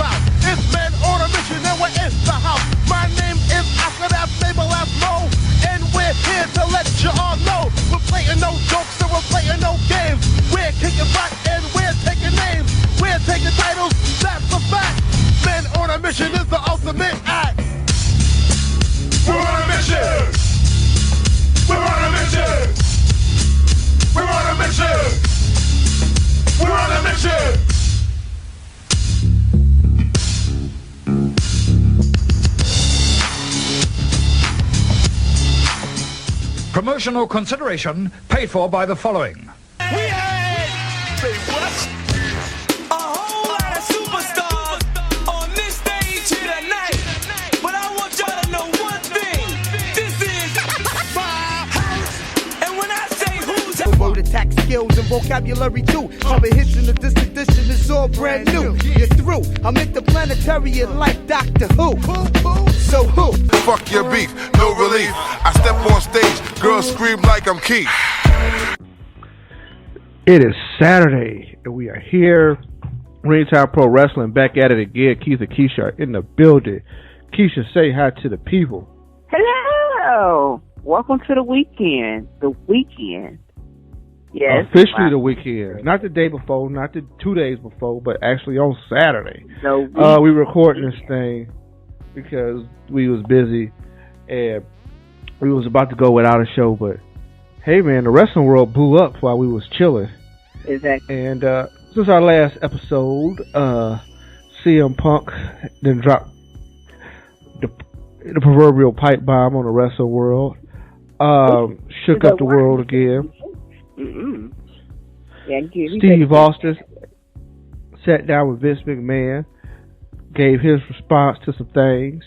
about. It's men on a mission and we're in the house. My name is Oscar, that's Mabel, that's Mo. And we're here to let you all know we're playing no jokes and we're playing no games. We're kicking back and we're taking names. We're taking titles, that's a fact. Men on a mission is the ultimate act. We're on a mission. We're on a mission. We're on a mission. We're on a mission. Promotional consideration paid for by the following. We had, say what? A whole lot of superstars on this stage here tonight. But I want y'all to know one thing. This is my house. And when I say who's word attack skills and vocabulary too. Cover hits in this edition is all brand new. You're through. I'm interplanetary and like Doctor Who. So who? Fuck your beef, no relief. I step on stage, girls scream like I'm Keith. It is Saturday, and we are here. Ringtime Pro Wrestling back at it again. Keith and Keisha are in the building. Keisha, say hi to the people. Hello. Welcome to the weekend. The weekend. Yes. Officially the weekend. Not the day before, not the 2 days before, but actually on Saturday. We recording this thing because we was busy and we was about to go without a show, but hey man, the wrestling world blew up while we was chilling. Exactly. And since our last episode, CM Punk then dropped the proverbial pipe bomb on the wrestling world. Shook up the world again. Yeah, Steve Austin sat down with Vince McMahon, gave his response to some things.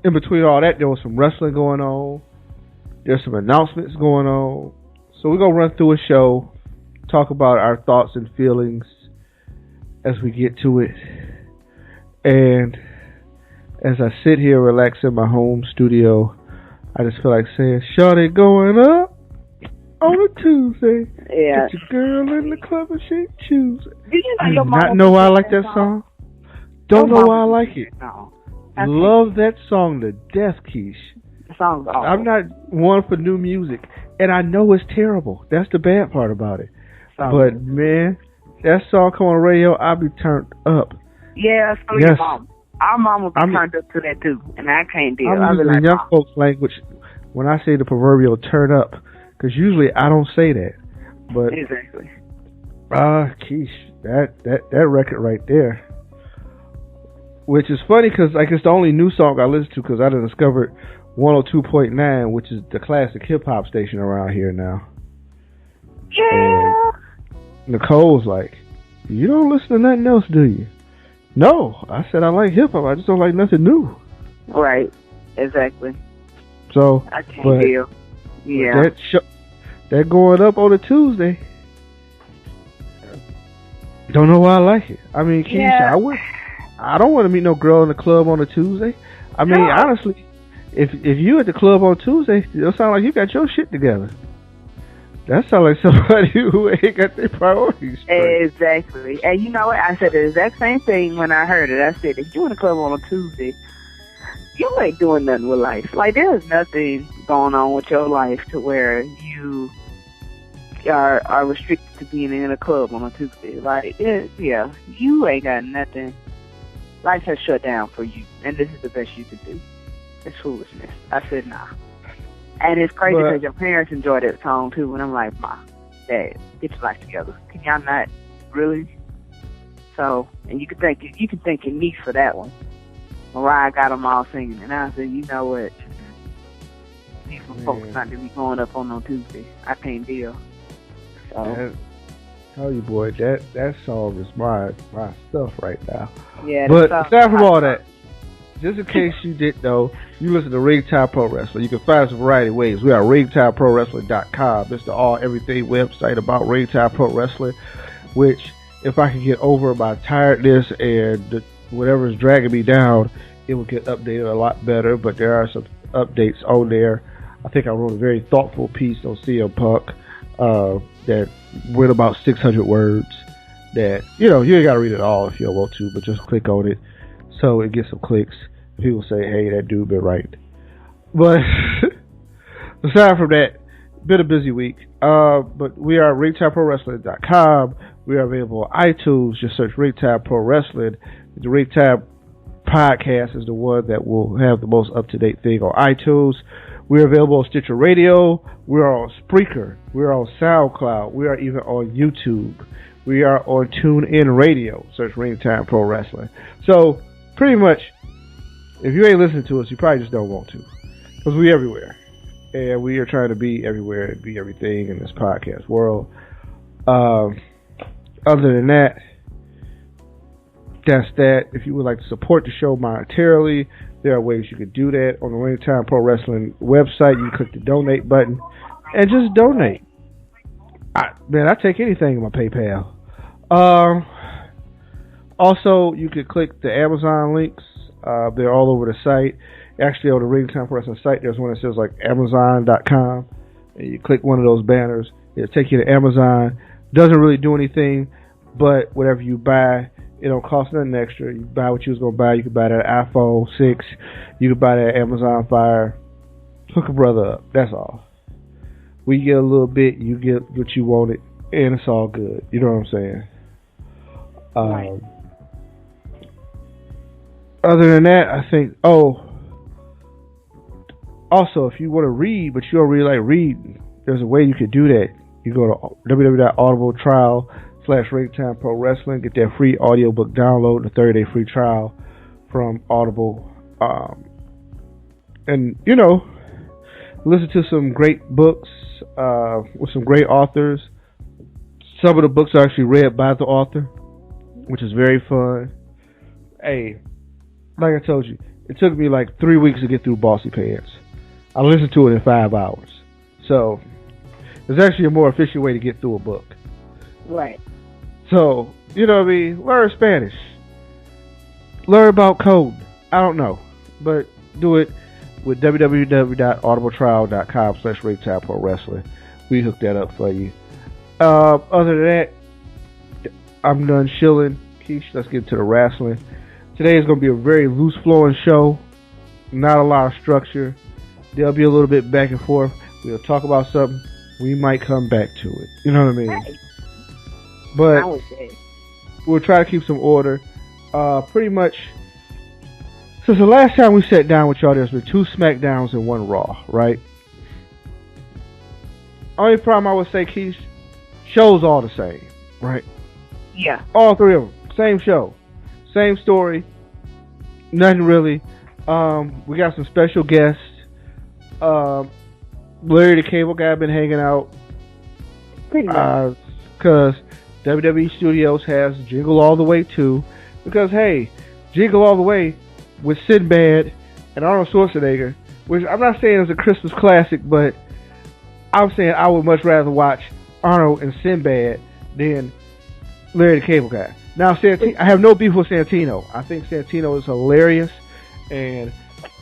In between all that, there was some wrestling going on. There's some announcements going on. So we're going to run through a show, talk about our thoughts and feelings as we get to it. And as I sit here relaxed in my home studio, I just feel like saying, "Shawty going up on a Tuesday." Yeah. Get your girl in the club and she choose. Did you do not know why I like that song? Don't know why I like it. No. Love that song to death, Keish. The song's awful. I'm not one for new music, and I know it's terrible. That's the bad part about it. But man, that song come on the radio, I'll be turned up. Yeah, so yes. Your mom. Our mom will be turned up to that too, and I can't deal. I'm using young folks' language when I say the proverbial turn up, because usually I don't say that. But exactly. Keish, that record right there. Which is funny because like it's the only new song I listen to because I done discovered 102.9, which is the classic hip hop station around here now. Yeah. And Nicole's like, "You don't listen to nothing else, do you?" No, I said I like hip hop. I just don't like nothing new. Right. Exactly. So I can't deal. Yeah. That going up on a Tuesday. Don't know why I like it. I mean, Keisha, I don't want to meet no girl in the club on a Tuesday. I mean, honestly, if you at the club on Tuesday, it'll sound like you got your shit together. That sounds like somebody who ain't got their priorities straight. Exactly. And you know what? I said the exact same thing when I heard it. I said, if you're in the club on a Tuesday, you ain't doing nothing with life. Like, there's nothing going on with your life to where you are restricted to being in a club on a Tuesday. Like, yeah, you ain't got nothing. Life has shut down for you, and this is the best you can do. It's foolishness. I said, nah. And it's crazy because your parents enjoy that song, too, and I'm like, Ma, Dad, get your life together. Can y'all not really? So, and you can thank your niece for that one. Mariah got them all singing, and I said, you know what? These folks not to be going up on no Tuesday. I can't deal. So. Tell you, boy, that song is my stuff right now. Yeah. But aside from all that, just in case you didn't know, you listen to Ringtime Pro Wrestling. You can find us a variety of ways. We are ringtimeprowrestling.com. It's the all-everything website about Ringtime Pro Wrestling, which, if I can get over my tiredness and whatever is dragging me down, it will get updated a lot better. But there are some updates on there. I think I wrote a very thoughtful piece on CM Punk that went about 600 words. that, you ain't got to read it all if you don't want to, but just click on it so it gets some clicks. People say, hey, that dude been right. But aside from that, been a busy week. But we are RingTimeProWrestling.com. We are available on iTunes. Just search Ringtime Pro Wrestling. The Ringtime podcast is the one that will have the most up-to-date thing on iTunes. We're available on Stitcher Radio. We are on Spreaker. We are on SoundCloud. We are even on YouTube. We are on TuneIn Radio. Search Ringtime Pro Wrestling. So, pretty much, if you ain't listening to us, you probably just don't want to. Because we're everywhere. And we are trying to be everywhere and be everything in this podcast world. Other than that, that's that. If you would like to support the show monetarily, there are ways you can do that. On the Ringtime Pro Wrestling website, you can click the donate button and just donate. I take anything in my PayPal. Also, you can click the Amazon links. They're all over the site. Actually, on the Ringtime Pro Wrestling site, there's one that says like Amazon.com. And you click one of those banners. It'll take you to Amazon. Doesn't really do anything, but whatever you buy, it don't cost nothing extra. You buy what you was going to buy. You can buy that iPhone 6. You can buy that Amazon Fire. Hook a brother up. That's all. We get a little bit. You get what you wanted. And it's all good. You know what I'm saying? Right. Other than that, I think... Also, if you want to read, but you don't really like reading, there's a way you can do that. You go to www.audibletrial.com/Ringtime Pro Wrestling. Get that free audiobook download, the 30-day free trial from Audible. And, listen to some great books with some great authors. Some of the books are actually read by the author, which is very fun. Hey, like I told you, it took me like 3 weeks to get through Bossy Pants. I listened to it in 5 hours. So, it's actually a more efficient way to get through a book. Right. So, you know what I mean? Learn Spanish. Learn about code. I don't know. But do it with www.audibletrial.com/Ringtime Pro Wrestling. We hook that up for you. Other than that, I'm done shilling. Keish, let's get into the wrestling. Today is going to be a very loose-flowing show. Not a lot of structure. There'll be a little bit back and forth. We'll talk about something. We might come back to it. You know what I mean? Right. But I would say. we'll try to keep some order. Pretty much, since the last time we sat down with y'all, there's been 2 SmackDowns and 1 Raw, right? Only problem I would say, Keith, shows all the same, right? Yeah. All 3 of them. Same show. Same story. Nothing really. We got some special guests. Larry the Cable Guy been hanging out. Pretty much. Because WWE Studios has Jingle All the Way 2. Because, hey, Jingle All the Way with Sinbad and Arnold Schwarzenegger, which I'm not saying is a Christmas classic, but I'm saying I would much rather watch Arnold and Sinbad than Larry the Cable Guy. Now, I have no beef with Santino. I think Santino is hilarious, and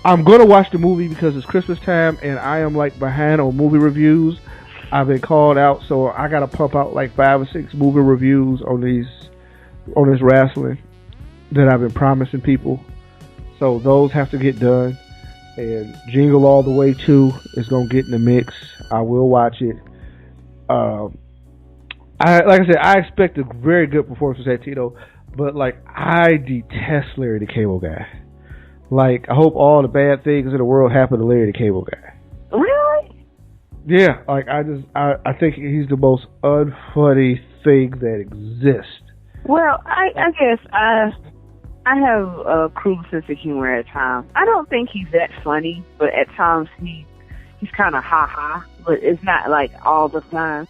I'm going to watch the movie because it's Christmas time, and I am like behind on movie reviews. I've been called out, so I got to pump out like 5 or 6 movie reviews on this wrestling that I've been promising people. So those have to get done. And Jingle All the Way 2 is going to get in the mix. I will watch it. Like I said, I expect a very good performance from Santino, but like I detest Larry the Cable Guy. Like, I hope all the bad things in the world happen to Larry the Cable Guy. Really? Yeah, like I think he's the most unfunny thing that exists. Well, I guess I have a crude sense of humor at times. I don't think he's that funny, but at times he's kind of ha-ha, but it's not like all the time.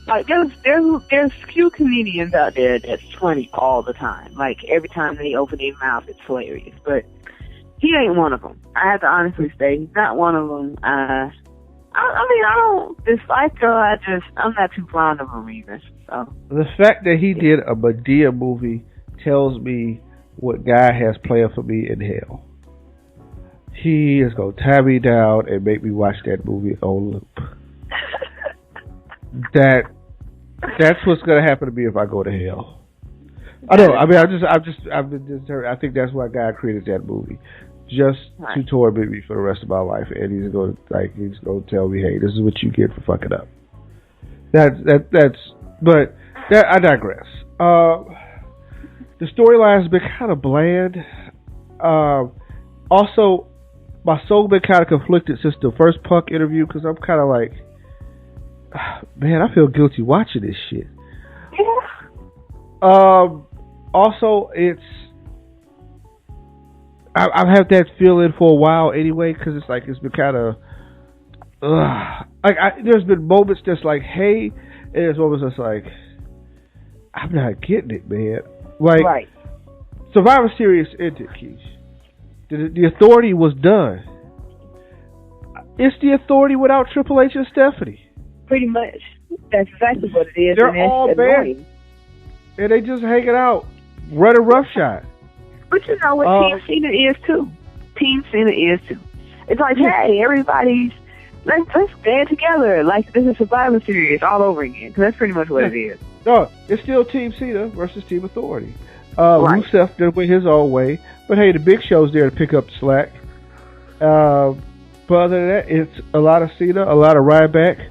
Like, there's few comedians out there that's funny all the time. Like, every time they open their mouth, it's hilarious. But he ain't one of them. I have to honestly say, he's not one of them. I don't dislike him. I'm not too fond of him either. So the fact that he did a Madea movie tells me what guy has planned for me in hell. He is gonna tie me down and make me watch that movie on loop. That's what's gonna happen to me if I go to hell. I know. I mean, I think that's why God created that movie, just to torment me for the rest of my life. And he's going to tell me, hey, this is what you get for fucking up. But I digress. The storyline has been kind of bland. Also, my soul been kind of conflicted since the first Punk interview, because I'm kind of like, man, I feel guilty watching this shit. Yeah. Also, I've had that feeling for a while anyway, because it's like it's been kind of, there's been moments that's like, hey, and there's moments that's like, I'm not getting it, man. Like, right. Survivor Series ended, Keish. The Authority was done. It's the Authority without Triple H and Stephanie. Pretty much. That's exactly what it is. They're all bad. And they just hanging out, running roughshod. But you know what Team Cena is too. Team Cena is too. It's like, hey, everybody's let's band together. Like this is Survivor Series all over again. Because that's pretty much what it is. No, it's still Team Cena versus Team Authority. Right. Rusev did it his own way. But hey, the Big Show's there to pick up the slack. But other than that, it's a lot of Cena, a lot of Ryback,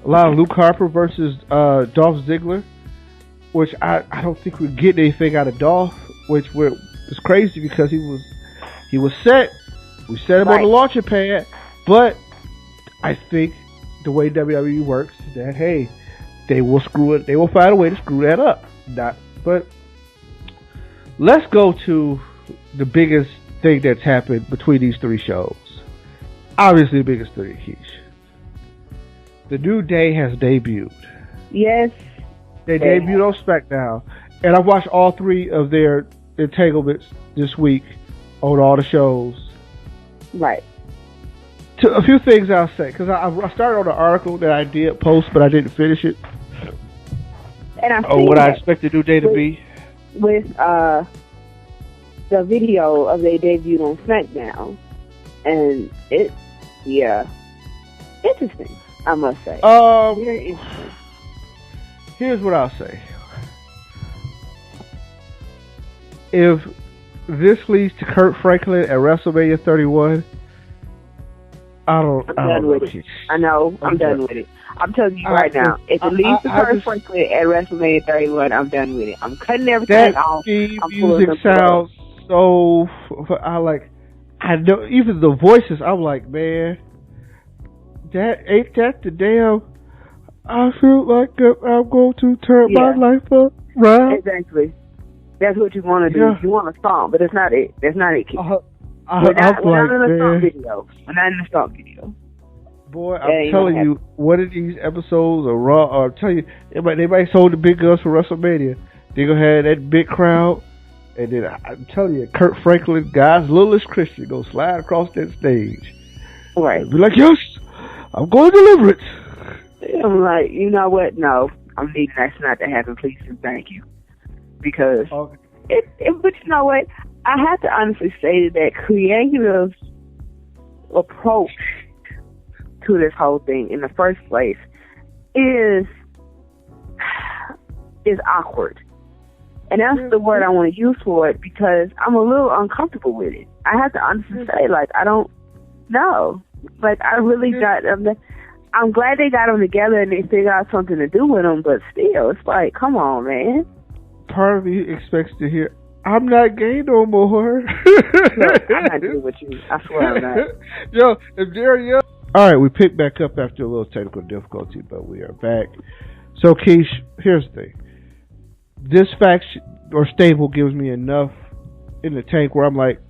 a lot of Luke Harper versus Dolph Ziggler, which I don't think we're getting anything out of Dolph, which was crazy because he was set. We set him on the launching pad, but I think the way WWE works is that, hey, they will screw it. They will find a way to screw that up. But let's go to the biggest thing that's happened between these three shows. Obviously, the biggest thing, Keish. The New Day has debuted. Yes. They debuted on SmackDown. And I've watched all three of their entanglements this week on all the shows. Right. A few things I'll say, because I started on an article that I did post, but I didn't finish it. And I expect the New Day to be. With the video of their debut on SmackDown. And interesting, I must say. Very interesting. Here's what I'll say. If this leads to Kurt Franklin at WrestleMania 31, I'm done with it. I know, I'm done with it. I'm telling you right now, if it leads to Kurt Franklin at WrestleMania 31, I'm done with it. I'm cutting everything off. That music sounds so... I know, even the voices, I'm like, man, ain't that the damn... I feel like I'm going to turn my life around. Exactly. That's what you want to do. Yeah. You want a song, but it's not it. That's not it, Keith. We're not in a song video. We're not in a song video. Boy, I'm telling you, one of these episodes of Raw, I'm telling you, they might hold the big guns for WrestleMania. They're going to have that big crowd. And then I'm telling you, Kurt Franklin, God's littlest Christian, go slide across that stage. Right. Be like, yes, I'm going to deliver it. I'm like, you know what? No, I'm needing that not to happen, please and thank you. Because, but you know what? I have to honestly say that creative approach to this whole thing in the first place is awkward. And that's the word I want to use for it because I'm a little uncomfortable with it. I have to honestly say, I don't know. I really got them. I'm glad they got them together and they figured out something to do with them, but still, it's like, come on, man. Part of me expects to hear, I'm not gay no more. Look, I'm not doing with you. I swear I'm not. Yo, if they're young. All right, we picked back up after a little technical difficulty, but we are back. So, Keish, here's the thing. This faction or stable gives me enough in the tank where I'm like,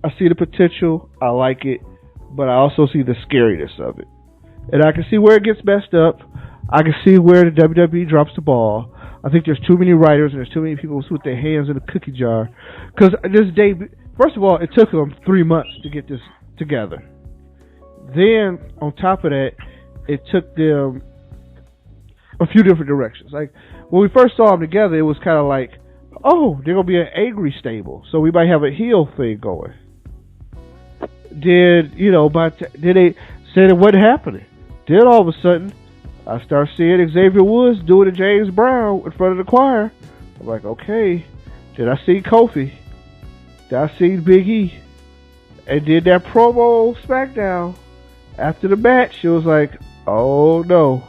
I see the potential, I like it, but I also see the scariness of it. And I can see where it gets messed up. I can see where the WWE drops the ball. I think there's too many writers and there's too many people with their hands in a cookie jar. Because this day, first of all, it took them 3 months to get this together. Then, on top of that, it took them a few different directions. Like, when we first saw them together, it was kind of like, oh, they're going to be an angry stable, so we might have a heel thing going. Then they said it wasn't happening. Then all of a sudden, I start seeing Xavier Woods doing a James Brown in front of the choir I'm like, okay. Then I see Kofi. Then I see Big E. And did that promo on SmackDown. After the match, it was like, oh no.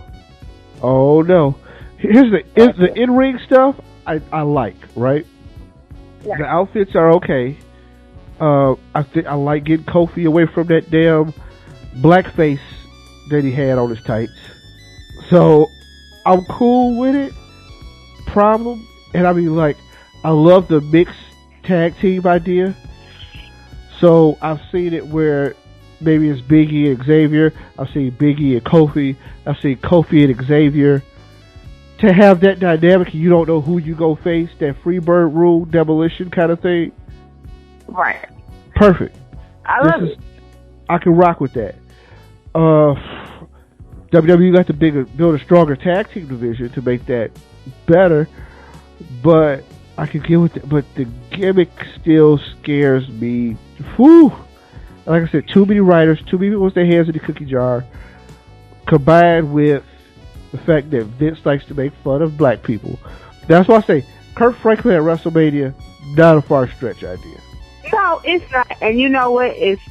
Oh no. Here's the in-ring stuff I like, right? Yeah. The outfits are okay. I like getting Kofi away from that damn blackface that he had on his tights. So I'm cool with it. Problem, and I mean, like, I love the mixed tag team idea. So I've seen it where maybe it's Big E and Xavier. I've seen Big E and Kofi. I've seen Kofi and Xavier. To have that dynamic, you don't know who you go face, that Freebird rule, demolition kind of thing. Right. Perfect. I love it. I can rock with that. WWE got to build a stronger tag team division to make that better, but I can get with it. But the gimmick still scares me. Whew. Like I said, too many writers, too many people with their hands in the cookie jar, combined with the fact that Vince likes to make fun of black people. That's why I say Kurt Franklin at WrestleMania, not a far stretch idea. No, it's not. And you know what? It's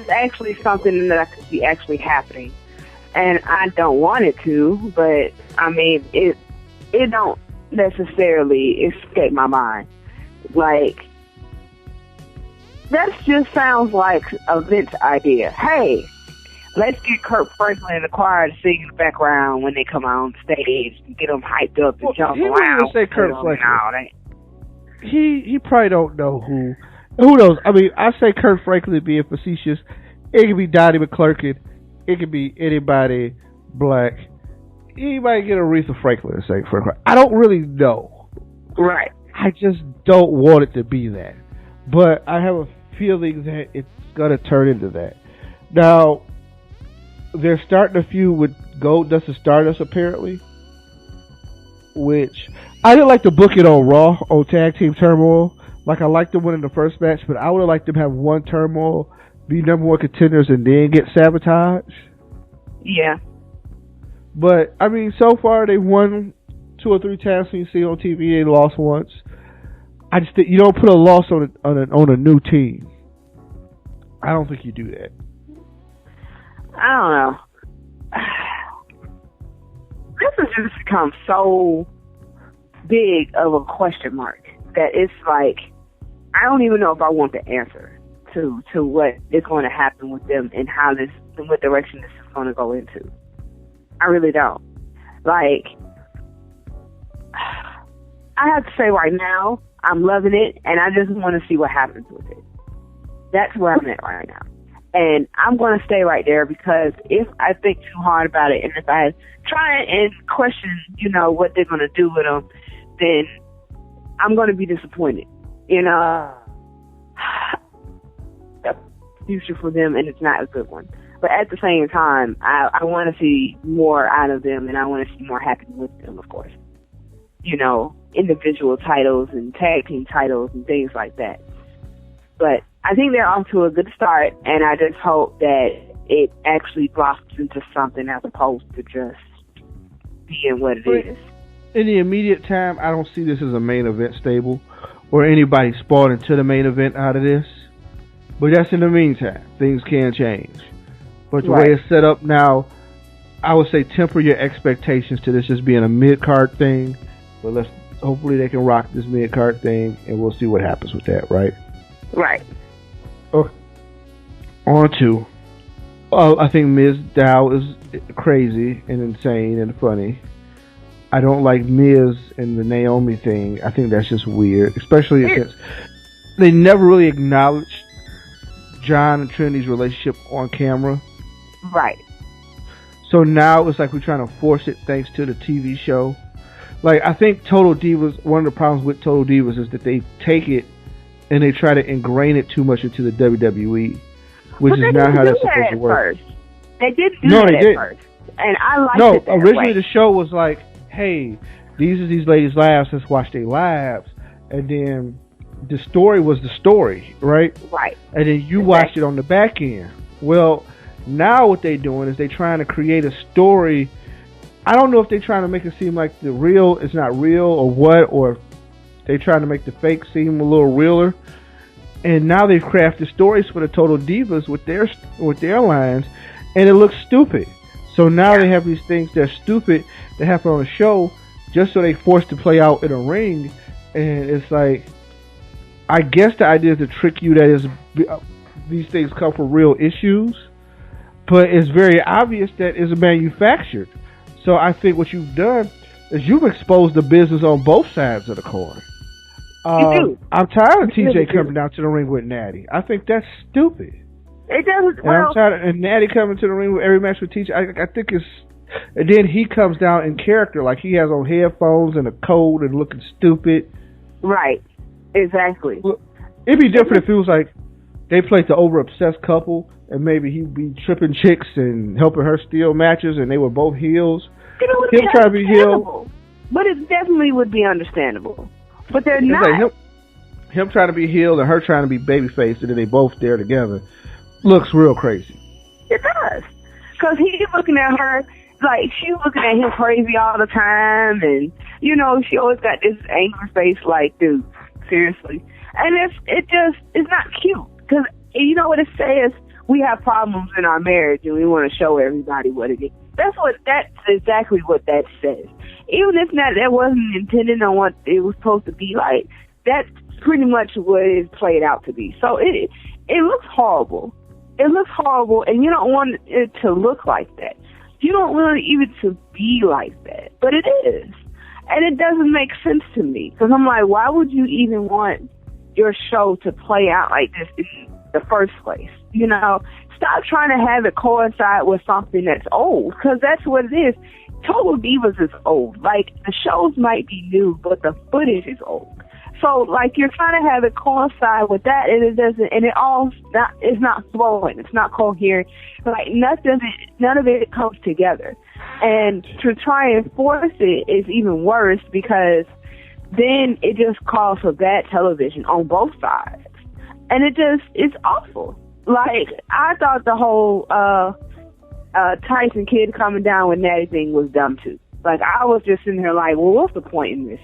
actually something that I could see actually happening. And I don't want it to, but I mean, it don't necessarily escape my mind. Like, that just sounds like a Vince idea. Hey, let's get Kurt Franklin and the choir to sing in the background when they come on stage and get them hyped up and jump around. He say Kurt Franklin. He probably don't know who. Who knows? I mean, I say Kurt Franklin being facetious. It could be Donnie McClurkin. It could be anybody black. Anybody get Aretha Franklin and say Franklin. I don't really know. Right. I just don't want it to be that. But I have a feeling that it's going to turn into that. Now, they're starting a feud with Goldust and Stardust, apparently. Which, I didn't like to book it on Raw, on Tag Team Turmoil. Like, I liked them winning the first match, but I would have liked them to have one Turmoil, be number one contenders, and then get sabotaged. Yeah. But, I mean, so far, they won 2 or 3 times you see on TV. They lost once. I just think you don't put a loss on a new team. I don't think you do that. I don't know. This has just become so big of a question mark that it's like, I don't even know if I want the answer to what is going to happen with them and what direction this is going to go into. I really don't. Like, I have to say right now, I'm loving it, and I just want to see what happens with it. That's where I'm at right now. And I'm going to stay right there, because if I think too hard about it, and if I try and question, what they're going to do with them, then I'm going to be disappointed. The future for them, and it's not a good one. But at the same time, I want to see more out of them, and I want to see more happening with them, of course. Individual titles and tag team titles and things like that. But I think they're off to a good start, and I just hope that it actually blossoms into something as opposed to just being what it is. In the immediate time, I don't see this as a main event stable or anybody spawning to the main event out of this. But that's in the meantime. Things can change. But the way it's set up now, I would say temper your expectations to this just being a mid-card thing. But hopefully they can rock this mid-card thing, and we'll see what happens with that, right? Right. Okay. On to, I think Ms. Dow is crazy and insane and funny. I don't like Miz and the Naomi thing. I think that's just weird, especially since they never really acknowledged John and Trinity's relationship on camera. Right. So now it's like we're trying to force it thanks to the TV show. Like, I think Total Divas, one of the problems with Total Divas is that they take it and they try to ingrain it too much into the WWE, which is not how that's supposed to work. They did do that at first, and I liked it that originally way. The show was like, hey, these are these ladies' lives, let's watch their lives, and then the story was the story, right? Right. And then you watched it on the back end. Well, now what they're doing is they're trying to create a story. I don't know if they're trying to make it seem like the real is not real or what, or They trying to make the fake seem a little realer. And now they've crafted stories for the Total Divas with their lines, and it looks stupid. So now they have these things that are stupid that happen on a show just so they forced to play out in a ring. And it's like, I guess the idea is to trick you that these things come from real issues, but it's very obvious that it's manufactured. So I think what you've done is you've exposed the business on both sides of the coin. I'm tired of TJ coming down to the ring with Natty. I think that's stupid. It doesn't. And I'm tired of Natty coming to the ring with every match with TJ. I think it's, and then he comes down in character, like he has on headphones and a coat and looking stupid. Right. Exactly. Well, it'd be different if it was like they played the over obsessed couple, and maybe he'd be tripping chicks and helping her steal matches, and they were both heels. Him trying to be heel, but it definitely would be understandable. But they're not. Like him trying to be heel and her trying to be babyface, and then they both there together. Looks real crazy. It does. Because he's looking at her like she's looking at him crazy all the time, and, you know, she always got this angry face like, dude, seriously. And it's not cute. Because, you know what it says? We have problems in our marriage, and we want to show everybody what it is. That's exactly what that says. Even if that wasn't intended on what it was supposed to be like, that's pretty much what it played out to be. So it looks horrible. It looks horrible, and you don't want it to look like that. You don't want it even to be like that, but it is. And it doesn't make sense to me, because I'm like, why would you even want your show to play out like this in the first place? You know, stop trying to have it coincide with something that's old, because that's what it is. Total Divas is old. Like, the shows might be new, but the footage is old. So, like, you're trying to have it coincide with that, and it doesn't, and it's not flowing. It's not coherent. Like, none of it comes together. And to try and force it is even worse, because then it just calls for bad television on both sides. And it's awful. Like, I thought the whole Tyson Kidd coming down with Natty thing was dumb too. Like, I was just sitting here like, well, what's the point in this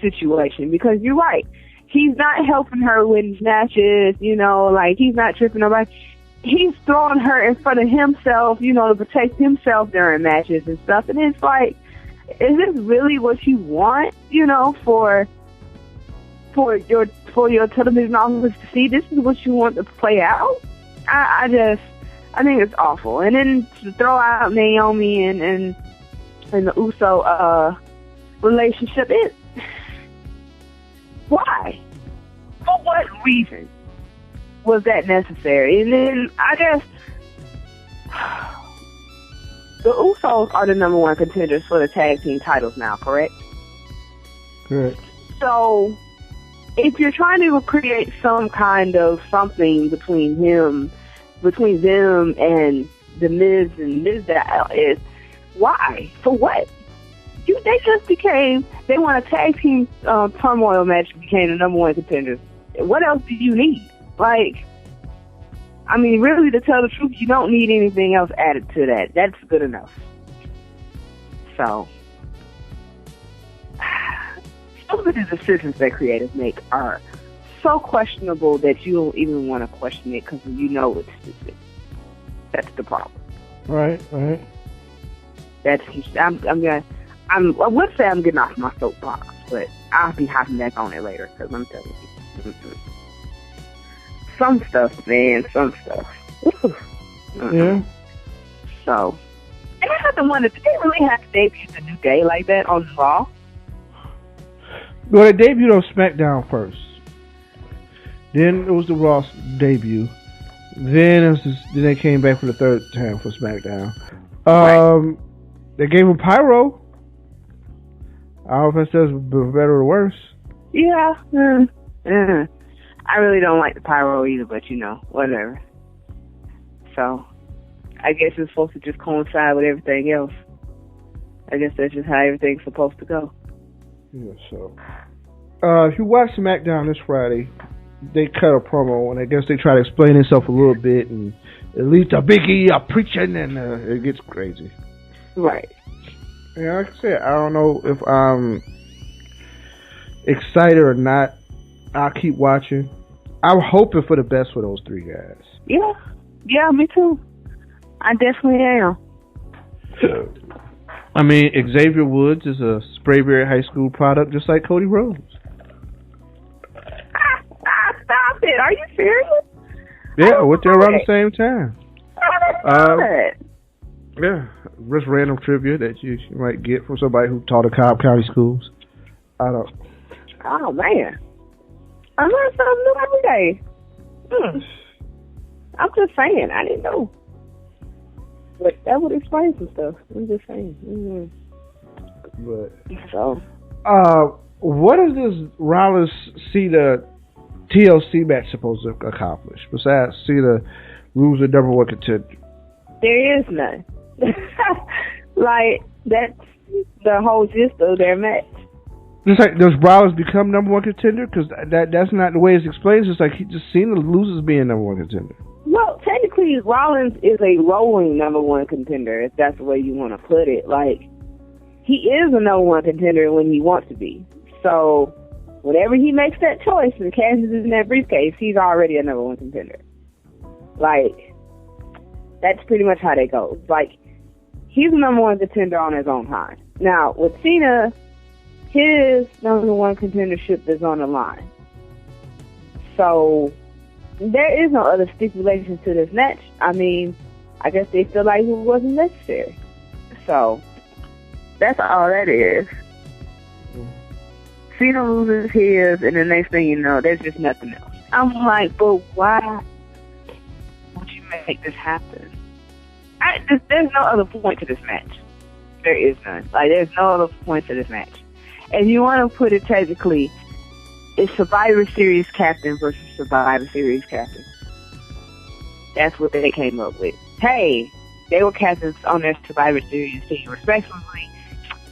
situation? Because you're right, he's not helping her win matches, you know, like, he's not tripping nobody. He's throwing her in front of himself, you know, to protect himself during matches and stuff. And it's like, is this really what you want, you know, for your television audience to see? This is what you want to play out? I think it's awful. And then to throw out Naomi and the Uso relationship, why? For what reason was that necessary? And then I guess the Usos are the number one contenders for the tag team titles now, correct? Correct. So if you're trying to create some kind of something between them and the Miz and Miz, is why? For what? They won a tag team turmoil match, became the number one contenders. What else do you need? Like, I mean, really, to tell the truth, you don't need anything else added to that. That's good enough. So, some of the decisions that creators make are so questionable that you don't even want to question it, because you know it's stupid. That's the problem. Right. I would say I'm getting off my soapbox, but I'll be hopping back on it later, because I'm telling you. Some stuff, man, some stuff. Yeah. So, and I have to wonder, did they really have to debut the New Day like that on Raw? Well, they debuted on SmackDown first. Then it was the Raw debut. Then they came back for the third time for SmackDown. Right. They gave him pyro. I don't know if that's better or worse. Yeah. I really don't like the pyro either, but you know, whatever. So, I guess it's supposed to just coincide with everything else. I guess that's just how everything's supposed to go. Yeah, so. If you watch SmackDown this Friday, they cut a promo, and I guess they try to explain themselves a little bit, and it leads to Big E preaching, and it gets crazy. Right. Yeah, like I said, I don't know if excited or not, I'll keep watching. I'm hoping for the best for those three guys. Yeah, me too. I definitely am. I mean, Xavier Woods is a Sprayberry High School product, just like Cody Rhodes. Stop it! Are you serious? Yeah, I went there around the same time. I Yeah, just random trivia that you might get from somebody who taught at Cobb County schools. I don't. Oh man, I learn something new every day. I'm just saying, I didn't know. But that would explain some stuff. I'm just saying. But So, what is this Rollins Cena TLC match supposed to accomplish besides Cena lose the number one contender? there is none. Like, that's the whole gist of their match. Just like, does Rollins become number one contender? Because that's not the way it's explained. It's just like Cena loses being number one contender. Well, technically, Rollins is a rolling number one contender, if that's the way you want to put it. Like, he is a number one contender when he wants to be. So, whenever he makes that choice and cashes in that briefcase, he's already a number one contender. Like, that's pretty much how they go. Like, he's a number one contender on his own time. Now, with Cena, his number one contendership is on the line. So, there is no other stipulations to this match. I mean, I guess they feel like it wasn't necessary. So, that's all that is. Cena loses his, and the next thing you know, there's just nothing else. I'm like, but why would you make this happen? There's no other point to this match. There is none. Like, there's no other point to this match. And you want to put it technically, it's Survivor Series captain versus Survivor Series captain. That's what they came up with. Hey, they were captains on their Survivor Series team. Respectively,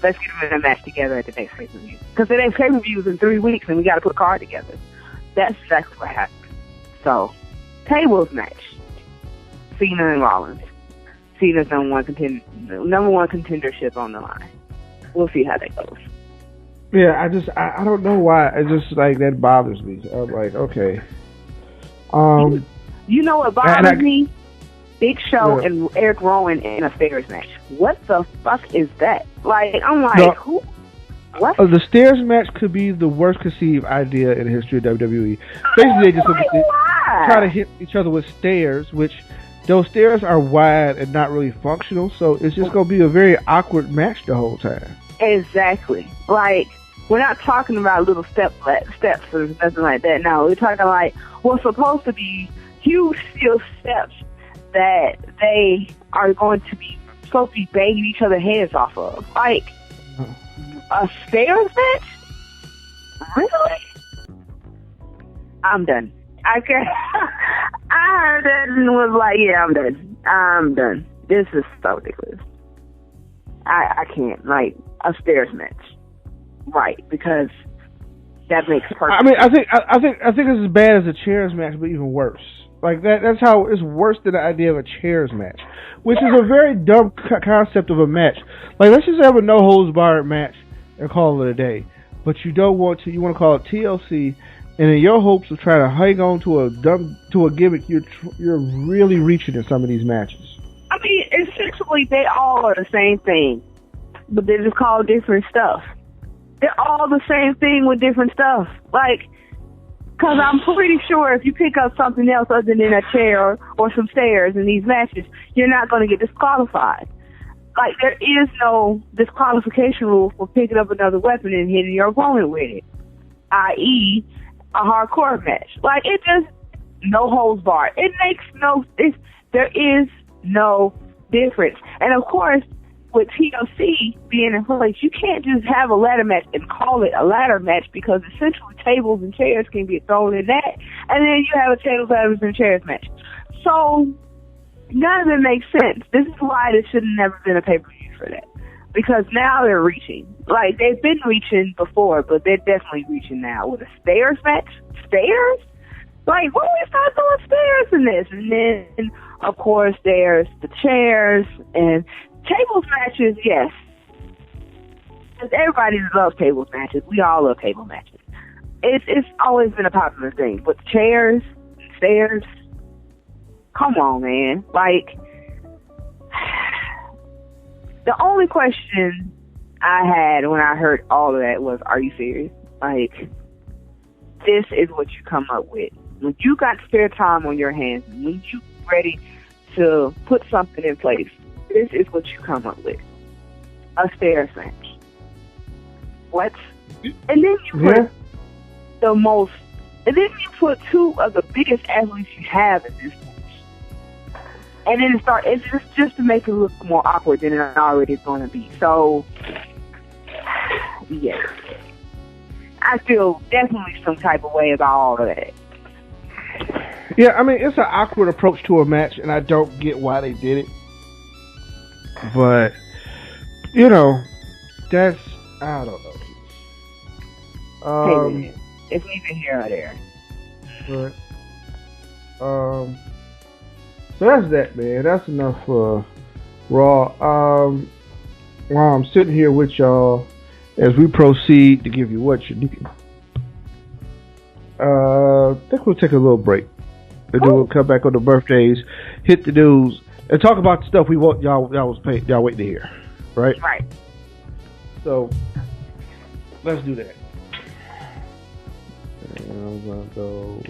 let's get them in a match together at the next pay-per-view. Because the next pay-per-view is in 3 weeks, and we got to put a card together. That's exactly what happened. So, tables match. Cena and Rollins. Cena's number one contendership on the line. We'll see how that goes. Yeah, I don't know why. It's just like that bothers me. I'm like, okay. You know what bothers me? Big Show and Eric Rowan in a stairs match. What the fuck is that? Like, I'm like, who? What? The stairs match could be the worst conceived idea in the history of WWE. Basically, they just try to hit each other with stairs, which those stairs are wide and not really functional. So it's just going to be a very awkward match the whole time. Exactly. Like, we're not talking about little steps or nothing like that. No, we're talking like what's supposed to be huge steel steps that they are going to be supposed to be banging each other's heads off of. Like, a stairs match? Really? I'm done. I heard that and was like, yeah, I'm done. This is so ridiculous. I can't. Like, a stairs match. Right, because that makes perfect I mean, I think it's as bad as a chairs match, but even worse. Like, that's how it's worse than the idea of a chairs match, which is a very dumb concept of a match. Like, let's just have a no-holds-barred match and call it a day. But you don't want to. You want to call it TLC, and in your hopes of trying to hang on to a gimmick, you're really reaching in some of these matches. I mean, essentially, they all are the same thing, but they're just called different stuff. They're all the same thing with different stuff. Like, because I'm pretty sure if you pick up something else other than a chair or some stairs in these matches, you're not going to get disqualified. Like, there is no disqualification rule for picking up another weapon and hitting your opponent with it, i.e., a hardcore match. Like, it just, no holds barred. There is no difference. And of course, with TLC being in place, you can't just have a ladder match and call it a ladder match, because essentially tables and chairs can get thrown in that, and then you have a tables, ladders, and chairs match. So none of it makes sense. This is why there should have never been a pay-per-view for that, because now they're reaching. Like, they've been reaching before, but they're definitely reaching now with a stairs match. Stairs? Like, when we start doing stairs in this? And then, of course, there's the chairs and tables matches, yes. Because everybody loves tables matches. We all love table matches. it's always been a popular thing. But chairs, stairs, come on, man. Like, the only question I had when I heard all of that was, are you serious? Like, this is what you come up with. When you got spare time on your hands, when you ready to put something in place, this is what you come up with. A stairs match. What? And then you put and then you put two of the biggest athletes you have in this match. And then it's just to make it look more awkward than it already is going to be. So, yeah. I feel definitely some type of way about all of that. Yeah, I mean, it's an awkward approach to a match, and I don't get why they did it. But, you know, that's, I don't know. Hey, man, it's neither here or there. But, so that's that, man. That's enough for Raw. While I'm sitting here with y'all, as we proceed to give you what you need, I think we'll take a little break. And then we'll come back on the birthdays, hit the news, and talk about the stuff we want y'all waiting to hear. Right? Right. So, let's do that. I'm gonna go.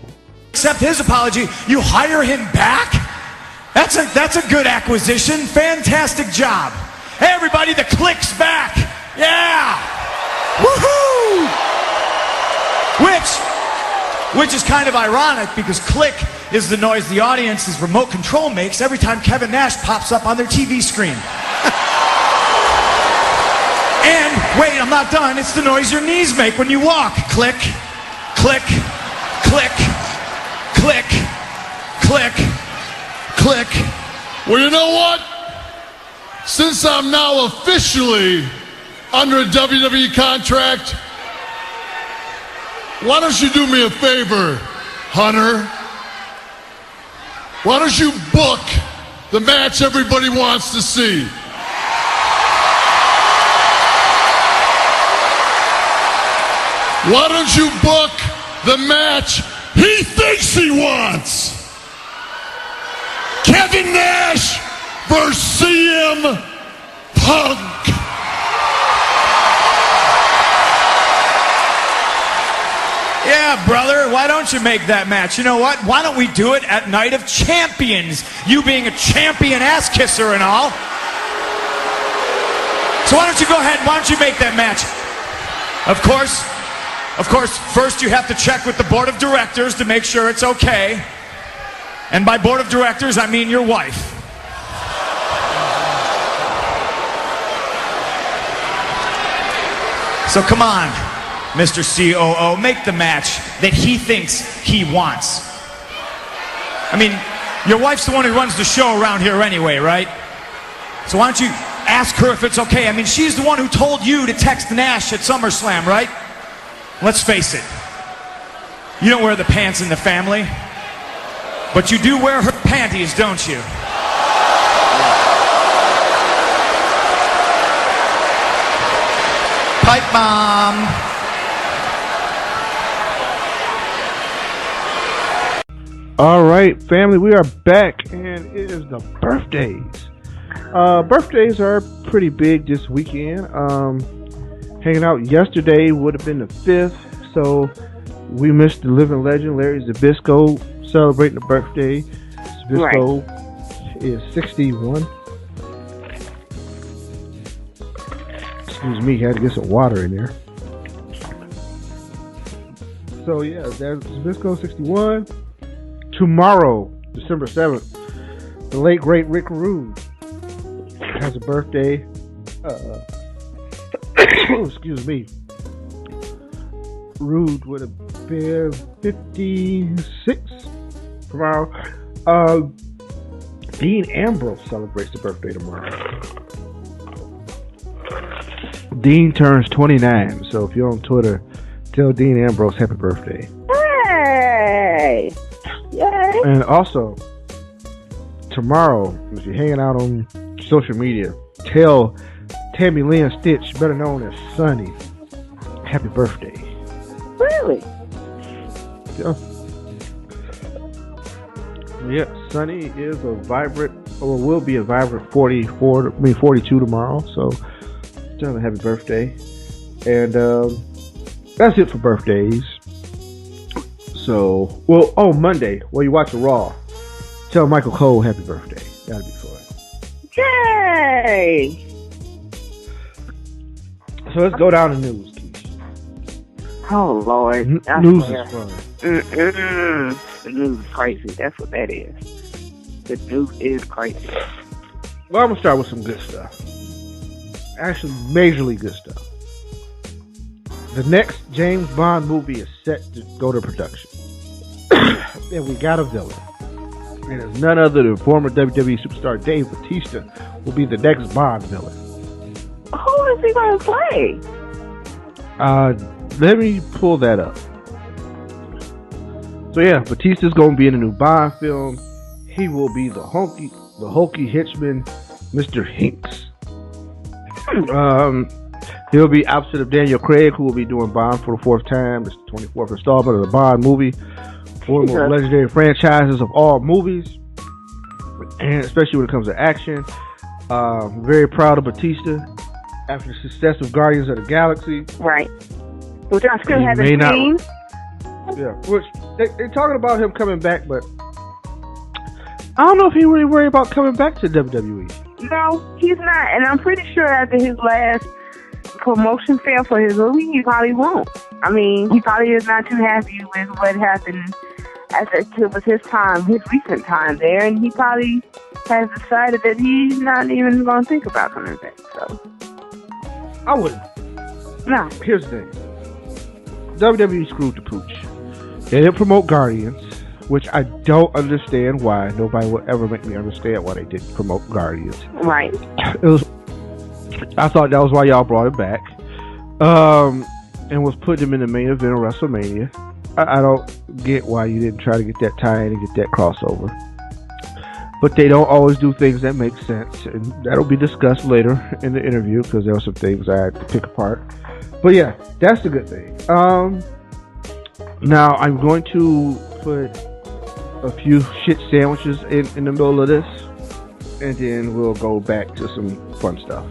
Accept his apology. You hire him back? That's a good acquisition. Fantastic job. Hey, everybody, the Click's back. Yeah. Woohoo! Which is kind of ironic because Click is the noise the audience's remote control makes every time Kevin Nash pops up on their TV screen. And wait, I'm not done. It's the noise your knees make when you walk. Click, click, click, click, click, click. Well, you know what? Since I'm now officially under a WWE contract, why don't you do me a favor, Hunter? Why don't you book the match everybody wants to see? Why don't you book the match he thinks he wants? Kevin Nash versus CM Punk. Yeah, brother, why don't you make that match? You know what? Why don't we do it at Night of Champions? You being a champion ass kisser and all. So why don't you go ahead, why don't you make that match? Of course, first you have to check with the board of directors to make sure it's okay. And by board of directors, I mean your wife. So come on, Mr. COO, make the match that he thinks he wants. I mean, your wife's the one who runs the show around here anyway, right? So why don't you ask her if it's okay? I mean, she's the one who told you to text Nash at SummerSlam, right? Let's face it. You don't wear the pants in the family, but you do wear her panties, don't you? Pipe bomb. All right, family, we are back, and it is the birthdays. Birthdays are pretty big this weekend. Hanging out yesterday would have been the 5th, so we missed the living legend, Larry Zbyszko, celebrating the birthday. Zbyszko is 61. Excuse me, had to get some water in there. So yeah, there's Zbyszko 61. Tomorrow, December 7th, the late great Rick Rude has a birthday. Excuse me. Rude would have been 56 tomorrow. Dean Ambrose celebrates the birthday tomorrow. Dean turns 29, so if you're on Twitter, tell Dean Ambrose happy birthday. Hey! Yay! And also, tomorrow, if you're hanging out on social media, tell Tammy Lynn Stitch, better known as Sunny, happy birthday. Really? Yeah. Yeah, Sunny is a vibrant, or will be a vibrant 42 tomorrow. So, tell him a happy birthday. And that's it for birthdays. So, Monday, while you watch the Raw, tell Michael Cole happy birthday. That'll be fun. Yay! So let's go down to news, Keith. Oh, Lord. News is fun. The news is crazy. That's what that is. The news is crazy. Well, I'm going to start with some good stuff. Actually, majorly good stuff. The next James Bond movie is set to go to production. And we got a villain. And it's none other than former WWE superstar Dave Batista will be the next Bond villain. Who is he going to play? Let me pull that up. So yeah, Batista's going to be in a new Bond film. He will be the hulky henchman, Mr. Hinks. He'll be opposite of Daniel Craig, who will be doing Bond for the 4th time. It's the 24th installment of the Bond movie. One of the most legendary franchises of all movies, and especially when it comes to action. Very proud of Batista after the success of Guardians of the Galaxy. Right. Which I still haven't seen. Yeah, which they're talking about him coming back, but I don't know if he really worried about coming back to WWE. No, he's not, and I'm pretty sure after his last promotion fail for his movie, he probably won't. I mean, he probably is not too happy with what happened after it was his recent time there, and he probably has decided that he's not even going to think about coming back. So I wouldn't. No. Here's the thing. WWE screwed the pooch. They didn't promote Guardians, which I don't understand why. Nobody will ever make me understand why they didn't promote Guardians. Right. I thought that was why y'all brought it back. And was putting him in the main event of WrestleMania. I don't get why you didn't try to get that tie-in and get that crossover. But they don't always do things that make sense. And that'll be discussed later in the interview because there were some things I had to pick apart. But yeah, that's the good thing. Now I'm going to put a few shit sandwiches in the middle of this. And then we'll go back to some fun stuff.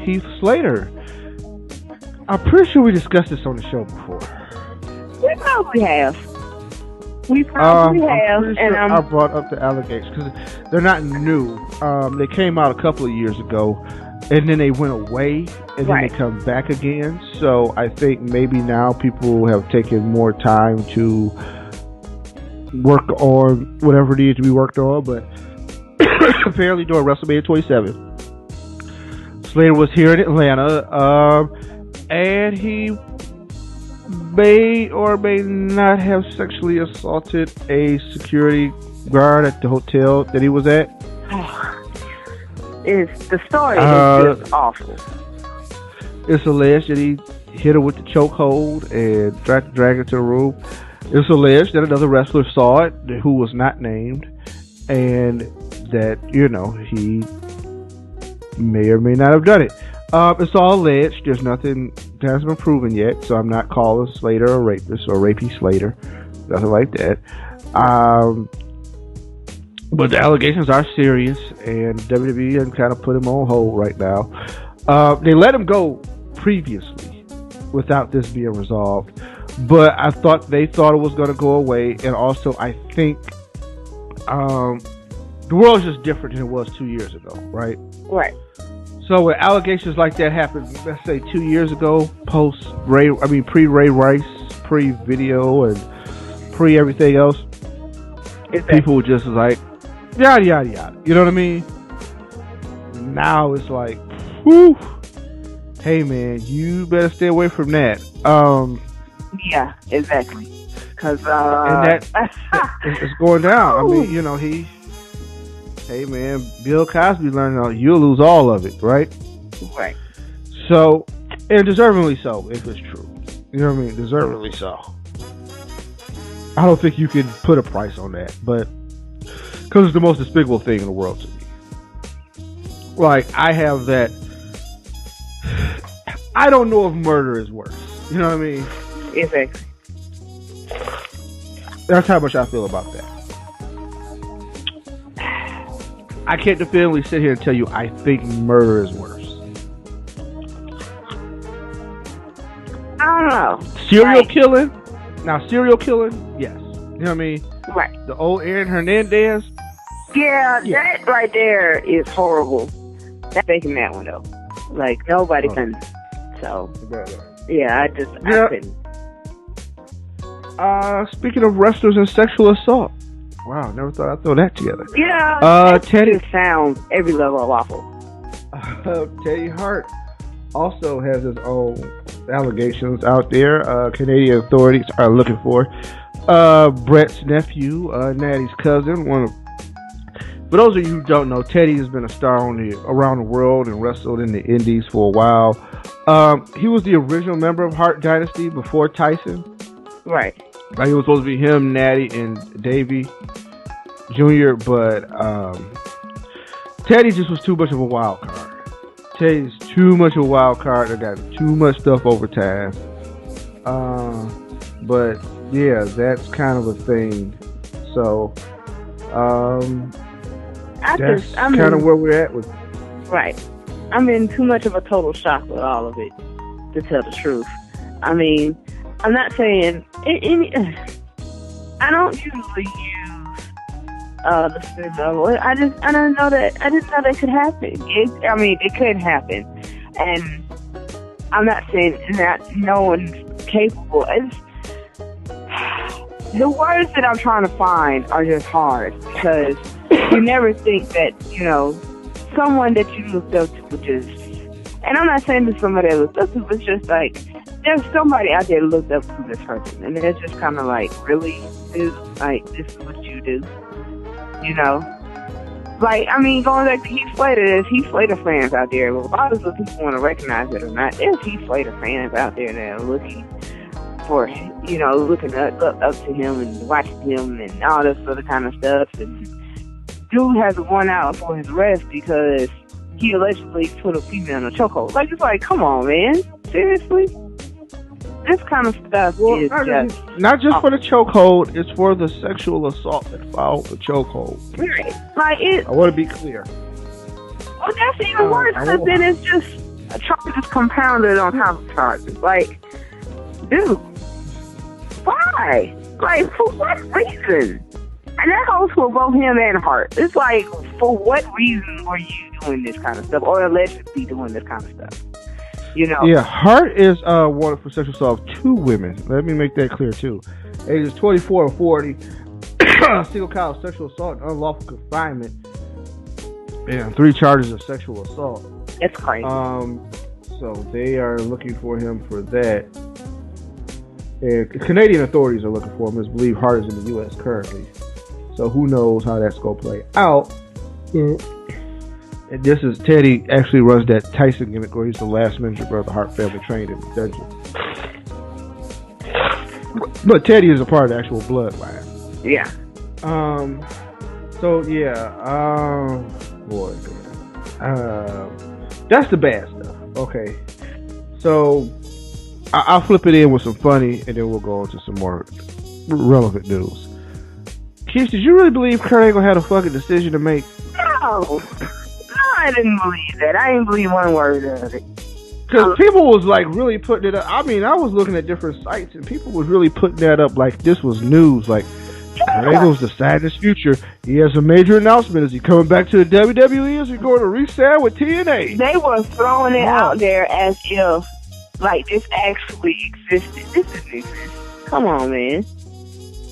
Heath Slater. I'm pretty sure we discussed this on the show before. We probably have. I'm pretty sure I brought up the allegations because they're not new. They came out a couple of years ago, and then they went away, and then they come back again. So I think maybe now people have taken more time to work on whatever needs to be worked on. But apparently during WrestleMania 27, Slater was here in Atlanta, and he may or may not have sexually assaulted a security guard at the hotel that he was at. The story is just awful. It's alleged that he hit her with the chokehold and tried to drag her to the room. It's alleged that another wrestler saw it, who was not named, and that, he may or may not have done it. It's all alleged. There's nothing that has been proven yet, so I'm not calling Slater a rapist or rapey Slater. Nothing like that. But the allegations are serious, and WWE has kind of put him on hold right now. They let him go previously without this being resolved, but I thought they thought it was going to go away, and also I think the world is just different than it was 2 years ago, right? Right. So when allegations like that happened, let's say 2 years ago, pre-Ray Rice, pre-video, and pre-everything else, people were just like, yada, yada, yada. You know what I mean? Now it's like, whew, hey man, you better stay away from that. Yeah, exactly. Because and it's going down. I mean, hey man, Bill Cosby learned you'll lose all of it, right? Right. So, and deservingly so, if it's true. You know what I mean? Deservingly so. I don't think you can put a price on that, but because it's the most despicable thing in the world to me. Like, I have that. I don't know if murder is worse. You know what I mean? Exactly. That's how much I feel about that. I can't definitively sit here and tell you I think murder is worse. I don't know. Serial killing? Now, serial killing? Yes. You know what I mean? Right. The old Aaron Hernandez? Yeah, that right there is horrible. That's taking that one, though. Like, nobody can. So, yeah, I couldn't. Speaking of wrestlers and sexual assault. Wow, never thought I'd throw that together. Yeah, Teddy just sounds every level of awful. Teddy Hart also has his own allegations out there. Canadian authorities are looking for Brett's nephew, Natty's cousin. For those of you who don't know, Teddy has been a star around the world and wrestled in the Indies for a while. He was the original member of Hart Dynasty before Tyson. Right. Like, it was supposed to be him, Natty, and Davey Jr., but Teddy just was too much of a wild card. Teddy's too much of a wild card. They got too much stuff over time. But yeah, that's kind of a thing. So that's kind of where we're at with it. Right. I'm in too much of a total shock with all of it, to tell the truth. I mean, I'm not saying I don't usually use the spin level. I didn't know that could happen. It could happen, and I'm not saying that no one's capable. The words that I'm trying to find are just hard, because you never think that, someone that you looked up to would just, and I'm not saying this somebody that looked up to, but it's just like, there's somebody out there that looked up to this person, and they're just kind of like, really, dude? Like, this is what you do? Like, going back to Heath Slater, there's Heath Slater fans out there. Regardless of people want to recognize it or not, there's Heath Slater fans out there that are looking for, looking up to him and watching him and all this other kind of stuff. And dude has won out for his arrest because he allegedly put a female in a chokehold. Like, it's like, come on, man. Seriously? This kind of stuff is not just for the chokehold, it's for the sexual assault that followed the chokehold. Right. Like, I want to be clear. Well, that's even worse, because then it's just charges compounded on top of charges. Like, dude, why? Like, for what reason? And that goes for both him and Hart. It's like, for what reason were you doing this kind of stuff, or allegedly doing this kind of stuff? Yeah, Hart is wanted for sexual assault of 2 women. Let me make that clear, too. Ages 24 and 40. Single count of sexual assault and unlawful confinement. And 3 charges of sexual assault. It's crazy. So they are looking for him for that. And Canadian authorities are looking for him. It's believed Hart is in the U.S. currently. So who knows how that's going to play out. And this is Teddy actually runs that Tyson gimmick where he's the last member of the Hart family trained in the dungeon. But Teddy is a part of the actual bloodline. Yeah. So yeah. Boy. That's the bad stuff. Okay. So I'll flip it in with some funny, and then we'll go on to some more relevant news. Keith, did you really believe Kurt Angle had a fucking decision to make? No, I didn't believe that. I didn't believe one word of it. Because people was like really putting it up. I mean, I was looking at different sites, and people was really putting that up like this was news. Like, Kurt Angle's deciding his future. He has a major announcement. Is he coming back to the WWE? Is he going to re-sign with TNA? They were throwing it out there as if, like, this actually existed. This doesn't exist. Come on, man.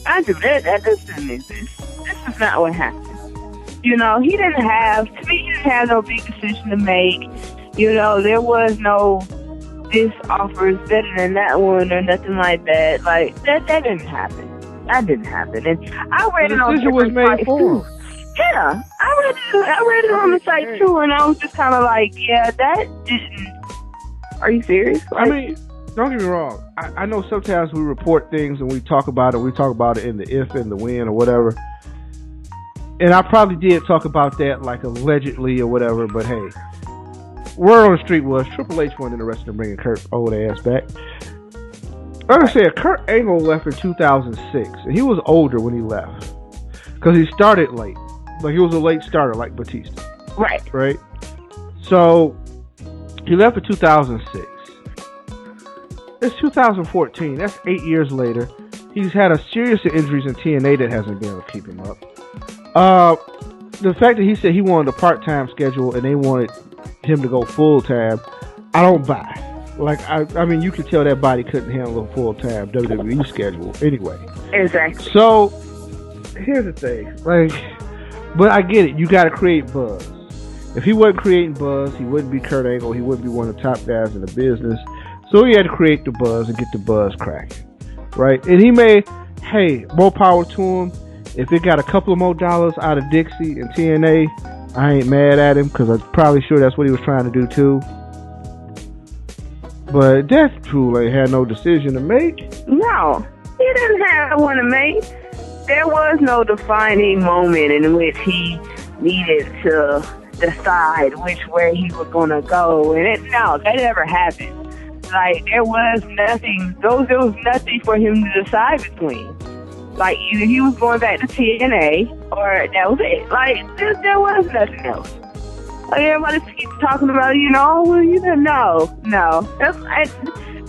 I do that. That doesn't exist. This is not what happened. He didn't have no big decision to make. There was no, this offer is better than that one or nothing like that. Like, that didn't happen. That didn't happen. And I read it on different sites too. Yeah, I read it on the site too, and I was just kind of like, yeah, that didn't. Are you serious? Like, I mean, don't get me wrong. I know sometimes we report things and we talk about it. We talk about it in the if and the when or whatever. And I probably did talk about that, like, allegedly or whatever, but hey, word on the street was Triple H wasn't interested in bringing Kurt's old ass back. Like I said, Kurt Angle left in 2006, and he was older when he left because he started late. Like he was a late starter, like Batista. Right. So he left in 2006. It's 2014. That's 8 years later. He's had a series of injuries in TNA that hasn't been able to keep him up. The fact that he said he wanted a part-time schedule and they wanted him to go full-time, I don't buy. Like, I mean, you could tell that body couldn't handle a full-time WWE schedule anyway. Exactly. So, here's the thing. Like, but I get it. You got to create buzz. If he wasn't creating buzz, he wouldn't be Kurt Angle. He wouldn't be one of the top guys in the business. So he had to create the buzz and get the buzz cracking. Right? And he may, hey, more power to him. If it got a couple of more dollars out of Dixie and TNA, I ain't mad at him because I'm probably sure that's what he was trying to do too. But Death Tool ain't had no decision to make. No, he didn't have one to make. There was no defining moment in which he needed to decide which way he was going to go. And that never happened. Like, there was nothing for him to decide between. Like, either he was going back to TNA, or that was it. Like, there was nothing else. Like, everybody keeps talking about, no. That's,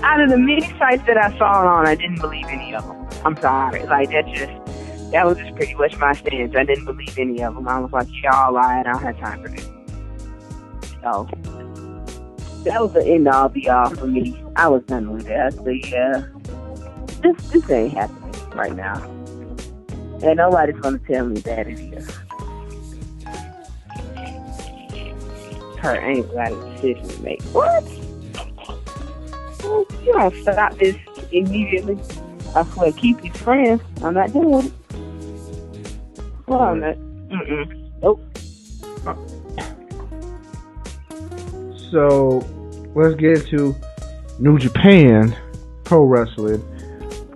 out of the many sites that I saw it on, I didn't believe any of them. I'm sorry. Like, that was just pretty much my stance. I didn't believe any of them. I was like, y'all lying. I don't have time for this. So, that was the end all be all for me. I was done with that. But, this ain't happening right now. And nobody's going to tell me that it is. Her ain't got a decision to make. What? Well, you don't stop this immediately. I swear, keep your friends. I'm not doing it. Well, I'm not. Nope. So, let's get into New Japan Pro Wrestling.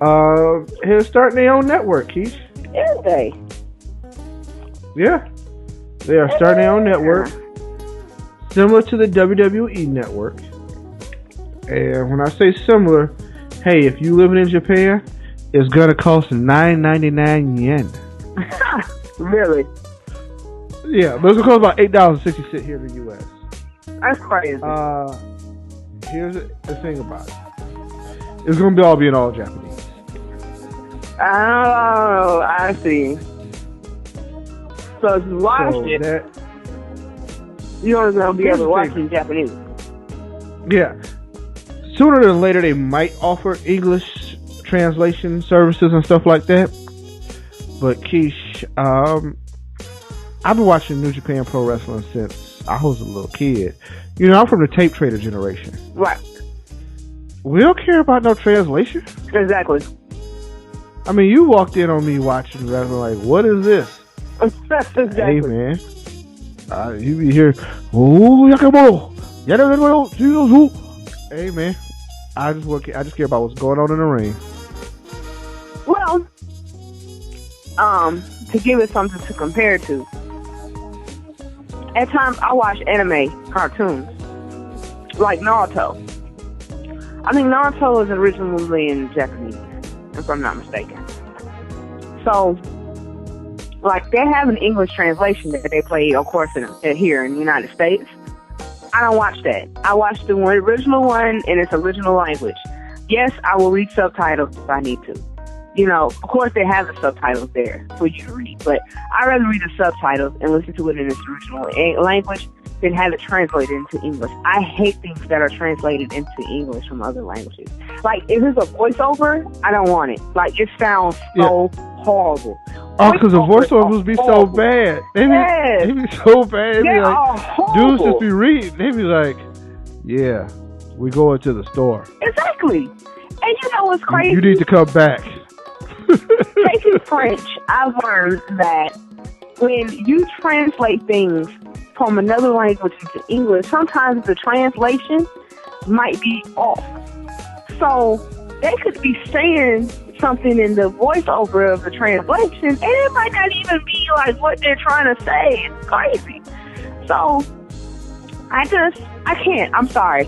They're starting their own network, Keith. Is they? Yeah. They are starting their own network. Similar to the WWE Network. And when I say similar, hey, if you living in Japan, it's going to cost 9.99 yen. Really? Yeah, but it's going to cost about $8.60 here in the U.S. That's crazy. Here's the thing about it. It's going to all be in all Japanese. Oh, I see. So if you watch it, you're going to be able to watch it in Japanese. Yeah. Sooner than later, they might offer English translation services and stuff like that. But Keish, I've been watching New Japan Pro Wrestling since I was a little kid. You know, I'm from the tape trader generation. Right. We don't care about no translation. Exactly. I mean, you walked in on me watching wrestling like, what is this? Exactly. Hey, man. You be here, oh, Yakamoro. Hey, man. I just care about what's going on in the ring. Well, to give it something to compare to, at times I watch anime cartoons, like Naruto. I think Naruto is originally in Japanese, if I'm not mistaken. So, like, they have an English translation that they play, of course, here in the United States. I don't watch that. I watch the original one in its original language. Yes, I will read subtitles if I need to. You know, of course they have the subtitles there for you to read, but I'd rather read the subtitles and listen to it in its original language than have it translated into English. I hate things that are translated into English from other languages. Like, if it's a voiceover, I don't want it. Like, it sounds so horrible. Oh, because the voiceovers be so bad. They be so bad. They be like, dudes just be reading. They be like, yeah, we going to the store. Exactly. And you know what's crazy? You need to come back. Taking French, I've learned that when you translate things from another language into English, sometimes the translation might be off. So they could be saying something in the voiceover of the translation, and it might not even be like what they're trying to say. It's crazy. So I can't. I'm sorry.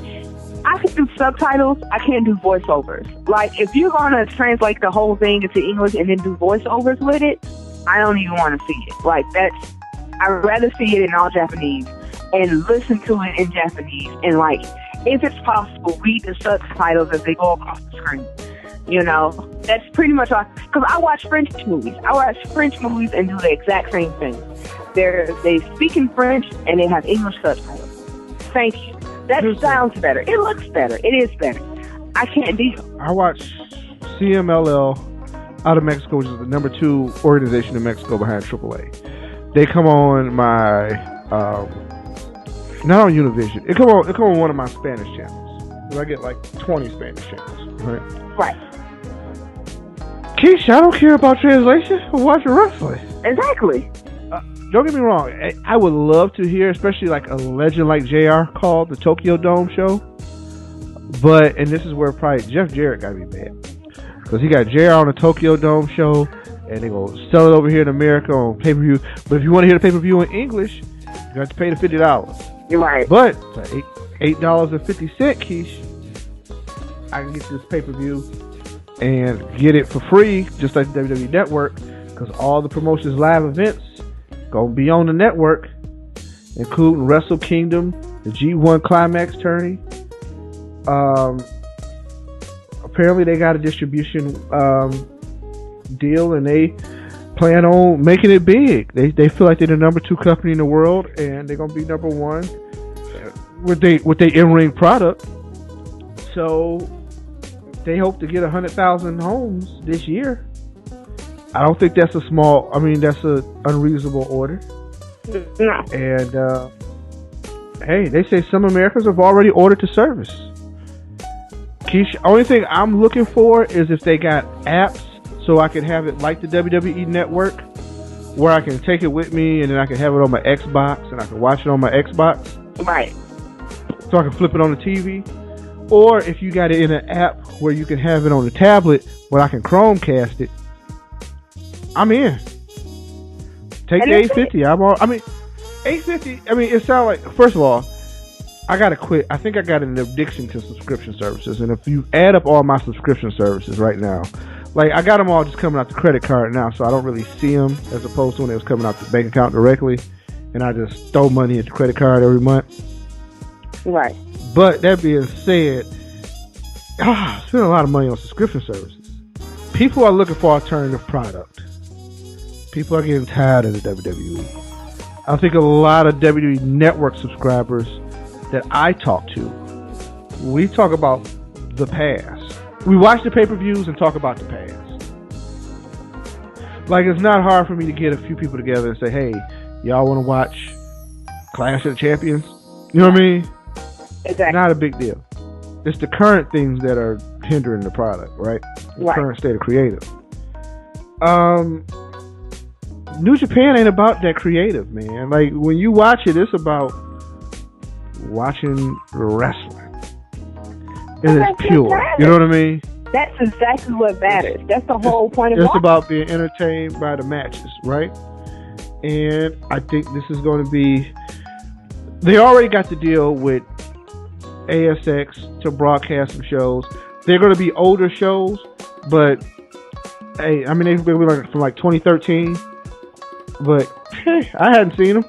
I can do subtitles. I can't do voiceovers. Like, if you're going to translate the whole thing into English and then do voiceovers with it, I don't even want to see it. Like, I'd rather see it in all Japanese and listen to it in Japanese. And, like, if it's possible, read the subtitles as they go across the screen. You know, that's pretty much all. Because I watch French movies. I watch French movies and do the exact same thing. They speak in French and they have English subtitles. Thank you. That sounds better. It looks better. It is better. I can't deal. I watch CMLL out of Mexico, which is the number 2 organization in Mexico behind AAA. They come on my, not on Univision. It come on one of my Spanish channels. I get like 20 Spanish channels. Right. Keisha, I don't care about translation. I'm watching wrestling. Exactly. Don't get me wrong. I would love to hear, especially like a legend like JR called the Tokyo Dome show. But, and this is where probably Jeff Jarrett got to be mad. Because he got JR on the Tokyo Dome show, and they're going to sell it over here in America on pay-per-view. But if you want to hear the pay-per-view in English, you have to pay the $50. You're right. But for $8.50, Keish, I can get this pay-per-view and get it for free, just like the WWE Network, because all the promotions, live events, gonna be on the network, including Wrestle Kingdom, the G1 Climax tourney. Apparently they got a distribution deal, and they plan on making it big. They feel like they're the number 2 company in the world, and they're gonna be number 1 with their in-ring product. So they hope to get 100,000 homes this year. I don't think that's that's an unreasonable order. No. And, hey, they say some Americans have already ordered the service. Keisha, only thing I'm looking for is if they got apps so I can have it like the WWE Network, where I can take it with me and then I can have it on my Xbox and I can watch it on my Xbox. Right. So I can flip it on the TV. Or if you got it in an app where you can have it on the tablet where I can Chromecast it, I'm in. Take the $8.50. $8.50. It sounds like, first of all, I gotta quit. I think I got an addiction to subscription services, and if you add up all my subscription services right now, like I got them all just coming out the credit card now, so I don't really see them as opposed to when it was coming out the bank account directly, and I just throw money at the credit card every month. Right. But that being said, I spend a lot of money on subscription services. People are looking for alternative product. People are getting tired of the WWE. I think a lot of WWE Network subscribers that I talk to, we talk about the past. We watch the pay-per-views and talk about the past. Like, it's not hard for me to get a few people together and say, hey, y'all want to watch Clash of the Champions? You know what I mean? Exactly. Not a big deal. It's the current things that are hindering the product, right? The current state of creative. New Japan ain't about that creative, man. Like, when you watch it, it's about watching wrestling. It is pure. You know what I mean? That's exactly what matters. That's the whole point of it. It's about being entertained by the matches, right? And I think this is going to be... They already got to deal with ASX to broadcast some shows. They're going to be older shows, but hey, they've been like from like 2013, but I hadn't seen them.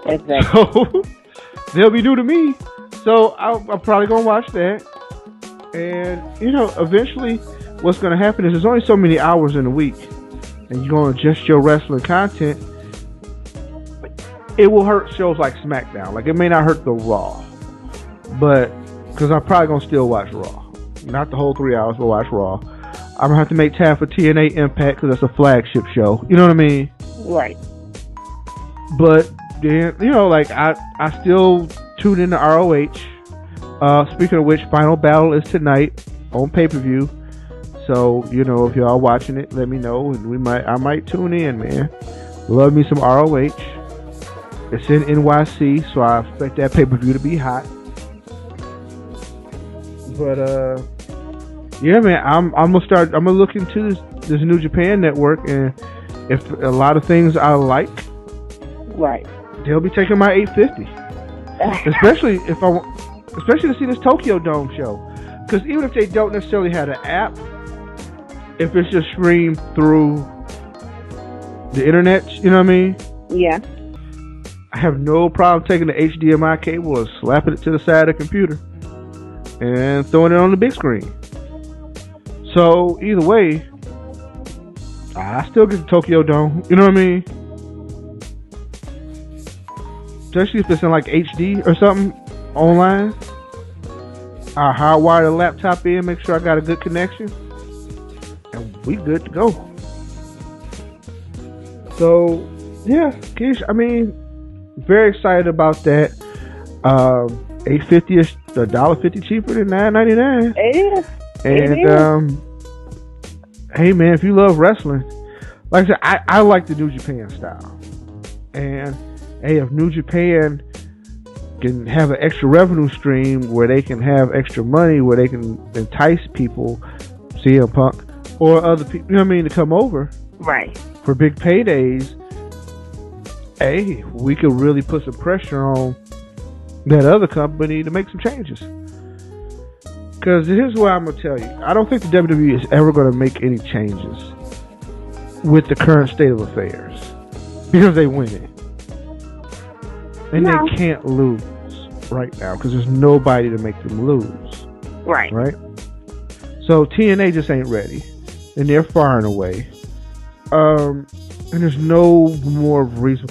Exactly. So they'll be new to me. So I'm probably going to watch that. And, eventually what's going to happen is there's only so many hours in a week, and you're going to adjust your wrestling content. It will hurt shows like SmackDown. Like, it may not hurt the Raw, but because I'm probably going to still watch Raw. Not the whole 3 hours, but watch Raw. I'm going to have to make time for TNA Impact because that's a flagship show. You know what I mean? Right. But then, I still tune into ROH. Speaking of which, Final Battle is tonight on pay-per-view. So, if y'all watching it, let me know, and I might tune in, man. Love me some ROH. It's in NYC, so I expect that pay-per-view to be hot. But yeah, man, I'm gonna look into this New Japan Network, and if a lot of things I like, right, they'll be taking my $8.50. Especially if I want. especially to see this Tokyo Dome show. Because even if they don't necessarily have an app, if it's just streamed through the internet, you know what I mean? Yeah. I have no problem taking the HDMI cable and slapping it to the side of the computer and throwing it on the big screen. So either way, I still get the Tokyo Dome. You know what I mean? Especially if it's in like HD or something online. I hardwire the laptop in, make sure I got a good connection, and we good to go. So yeah, Keish, I mean, very excited about that. $8.50 is $1.50 cheaper than $9.99. It is. And hey man, if you love wrestling, like I said, I like the New Japan style. And hey, if New Japan can have an extra revenue stream where they can have extra money, where they can entice people, CM Punk or other people, you know what I mean, to come over, right, for big paydays. Hey, we could really put some pressure on that other company to make some changes. Because here's what I'm going to tell you. I don't think the WWE is ever going to make any changes with the current state of affairs. Because they win it. And they can't lose right now. Because there's nobody to make them lose. Right. Right? So TNA just ain't ready. And they're far and away. And there's no more reason.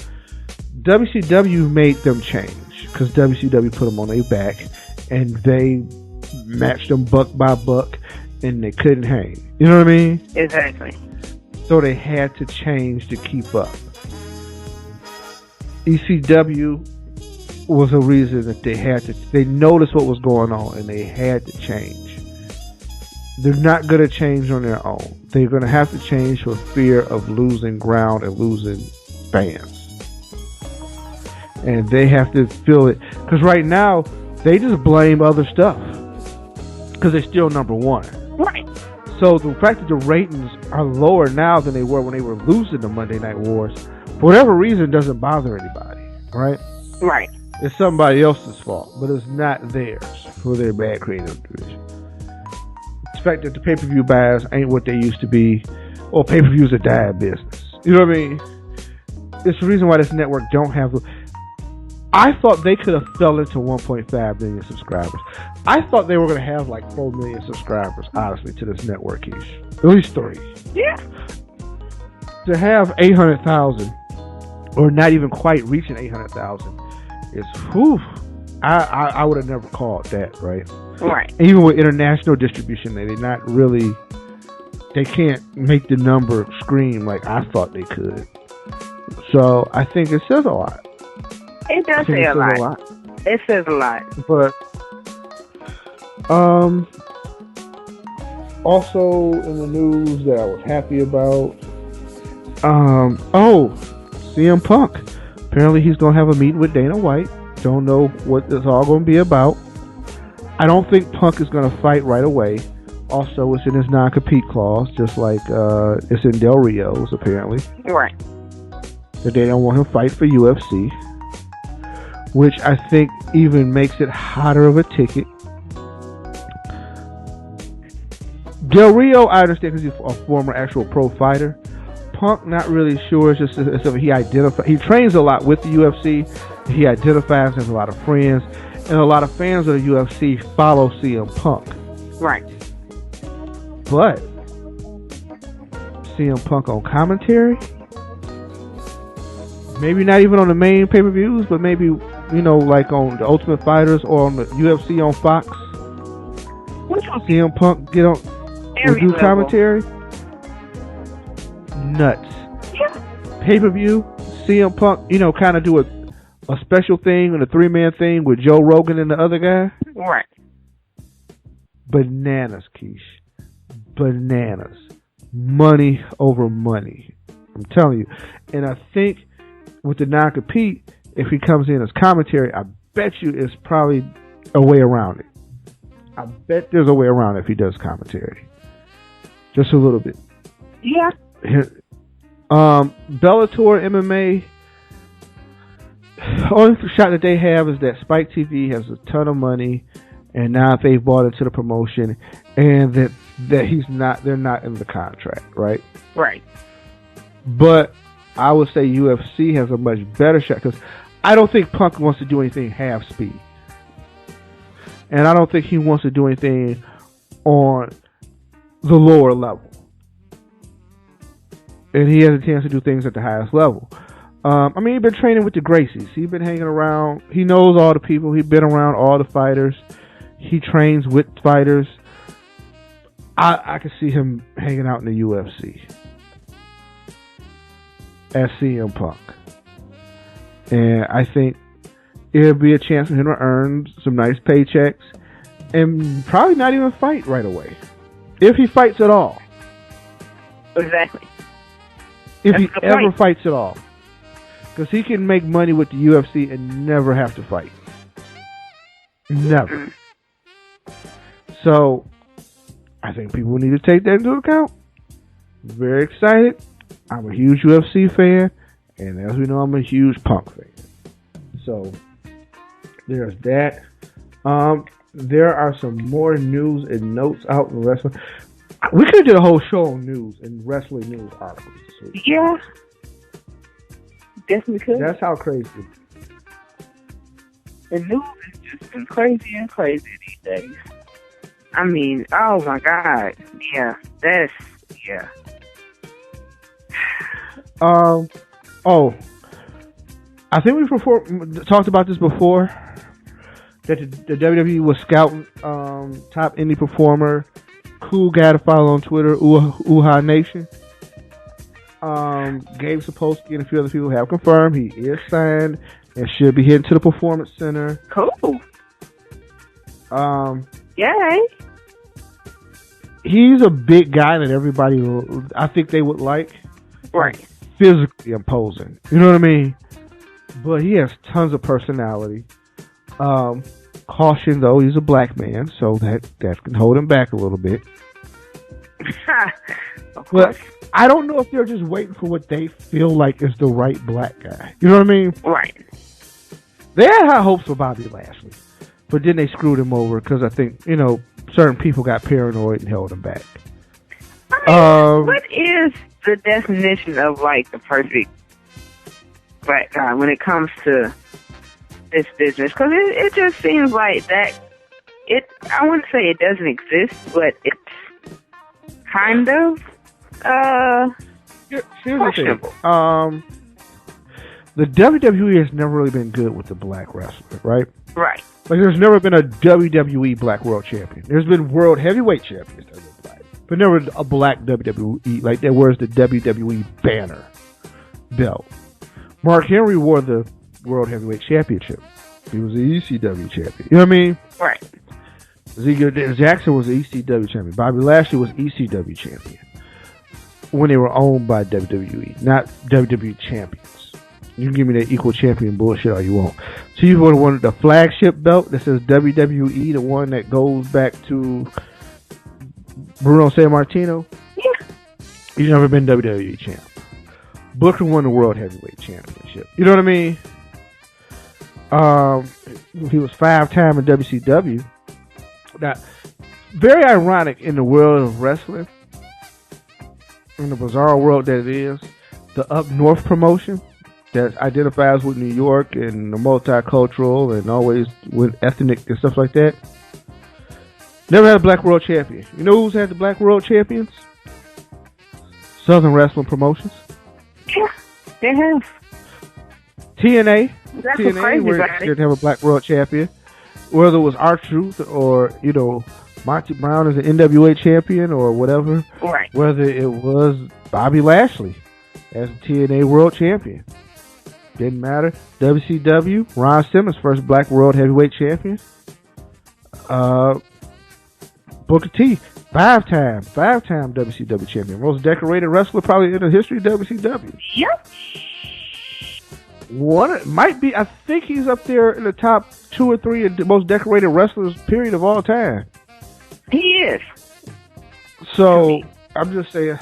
WCW made them change. Because WCW put them on their back. And they matched them buck by buck, and they couldn't hang. You know what I mean? Exactly. So they had to change to keep up. ECW was a reason that they had to. They noticed what was going on, and they had to change. They're not going to change on their own. They're going to have to change for fear of losing ground and losing fans. And they have to feel it. Because right now, they just blame other stuff. Because they're still number one. Right. So the fact that the ratings are lower now than they were when they were losing the Monday Night Wars, for whatever reason, doesn't bother anybody. Right? Right. It's somebody else's fault, but it's not theirs for their bad creative division. The fact that the pay-per-view buys ain't what they used to be, or pay-per-views are dying business. You know what I mean? It's the reason why this network don't have the... I thought they could have fell into 1.5 million subscribers. I thought they were going to have like 4 million subscribers, honestly, to this network ish. At least 3. Yeah. To have 800,000, or not even quite reaching 800,000, is whew. I would have never called that, right? Right. Even with international distribution, they're not really. They can't make the number scream like I thought they could. So I think it says a lot. It does say a lot. It says a lot. But also in the news that I was happy about, CM Punk. Apparently he's gonna have a meeting with Dana White. Don't know what it's all gonna be about. I don't think Punk is gonna fight right away. Also, it's in his non-compete clause, just like it's in Del Rio's apparently. Right. That they don't want him to fight for UFC. Which I think even makes it hotter of a ticket. Del Rio, I understand because he's a former actual pro fighter. Punk, not really sure. It's just he trains a lot with the UFC. He identifies as a lot of friends, and a lot of fans of the UFC follow CM Punk. Right. But CM Punk on commentary, maybe not even on the main pay-per-views, but maybe, you know, like on the Ultimate Fighters or on the UFC on Fox. Which one? CM Punk get on and do commentary. Nuts. Yeah. Pay-per-view, CM Punk, you know, kind of do a special thing and a 3-man thing with Joe Rogan and the other guy. Right. Bananas, Keish. Bananas. Money over money. I'm telling you. And I think with the non-compete, if he comes in as commentary, I bet you it's probably a way around it. I bet there's a way around it if he does commentary. Just a little bit. Yeah. Bellator MMA, only shot that they have is that Spike TV has a ton of money, and now they've bought into the promotion, and that they're not in the contract, right? Right. But I would say UFC has a much better shot because I don't think Punk wants to do anything half speed, and I don't think he wants to do anything on the lower level, and he has a chance to do things at the highest level. I mean, he's been training with the Gracies. He's been hanging around. He knows all the people. He's been around all the fighters. He trains with fighters. I can see him hanging out in the UFC as CM Punk. And I think it'll be a chance for him to earn some nice paychecks and probably not even fight right away. If he fights at all. Exactly. If That's he the ever point. fights at all. Because he can make money with the UFC and never have to fight. Never. So, I think people need to take that into account. Very excited. I'm a huge UFC fan. And as we know, I'm a huge Punk fan. So, there's that. There are some more news and notes out in wrestling. We could have did a whole show on news and wrestling news articles this week. Yeah. Guess we could. That's how crazy. The news has just been crazy and crazy these days. I mean, oh my God. Yeah. Yeah. I think we talked about this before. That the WWE was scouting top indie performer, cool guy to follow on Twitter, Uha Nation. Gabe Sapolsky and a few other people have confirmed he is signed and should be heading to the Performance Center. Cool. Yay. He's a big guy that everybody, I think they would like. Right. Physically imposing. You know what I mean? But he has tons of personality. Caution though, he's a black man, so that can hold him back a little bit. But I don't know if they're just waiting for what they feel like is the right black guy. You know what I mean? Right. They had high hopes for Bobby Lashley, but then they screwed him over because I think, certain people got paranoid and held him back. I mean, what is the definition of like the perfect black guy when it comes to this business? Because it just seems like that. I wouldn't say it doesn't exist, but it's kind of questionable. The WWE has never really been good with the black wrestler, right? Right. Like, there's never been a WWE Black World Champion. There's been World Heavyweight Champions that were black, but never a black WWE. Like, there was the WWE banner belt. Mark Henry wore the World Heavyweight Championship. He was the ECW champion. You know what I mean? Right. Ziggler Jackson was the ECW champion. Bobby Lashley was ECW champion when they were owned by WWE, not WWE champions. You can give me that equal champion bullshit all you want. So you would have wanted the flagship belt that says WWE, the one that goes back to Bruno Sammartino? Yeah. He's never been WWE champ. Booker won the World Heavyweight Championship. You know what I mean? He was 5-time in WCW. Now, very ironic in the world of wrestling, in the bizarre world that it is, the Up North promotion that identifies with New York and the multicultural and always with ethnic and stuff like that, never had a black world champion. You know who's had the black world champions? Southern Wrestling Promotions. Yeah, they have. TNA. That's TNA, what's crazy where about they it. didn't have a black world champion. Whether it was R-Truth or, Monty Brown as an NWA champion or whatever. Right. Whether it was Bobby Lashley as a TNA world champion. Didn't matter. WCW, Ron Simmons, first black world heavyweight champion. Booker T, 5-time WCW champion. Most decorated wrestler probably in the history of WCW. Yep. I think he's up there in the top 2 or 3 of the most decorated wrestlers, period, of all time. He is. So, I'm just saying.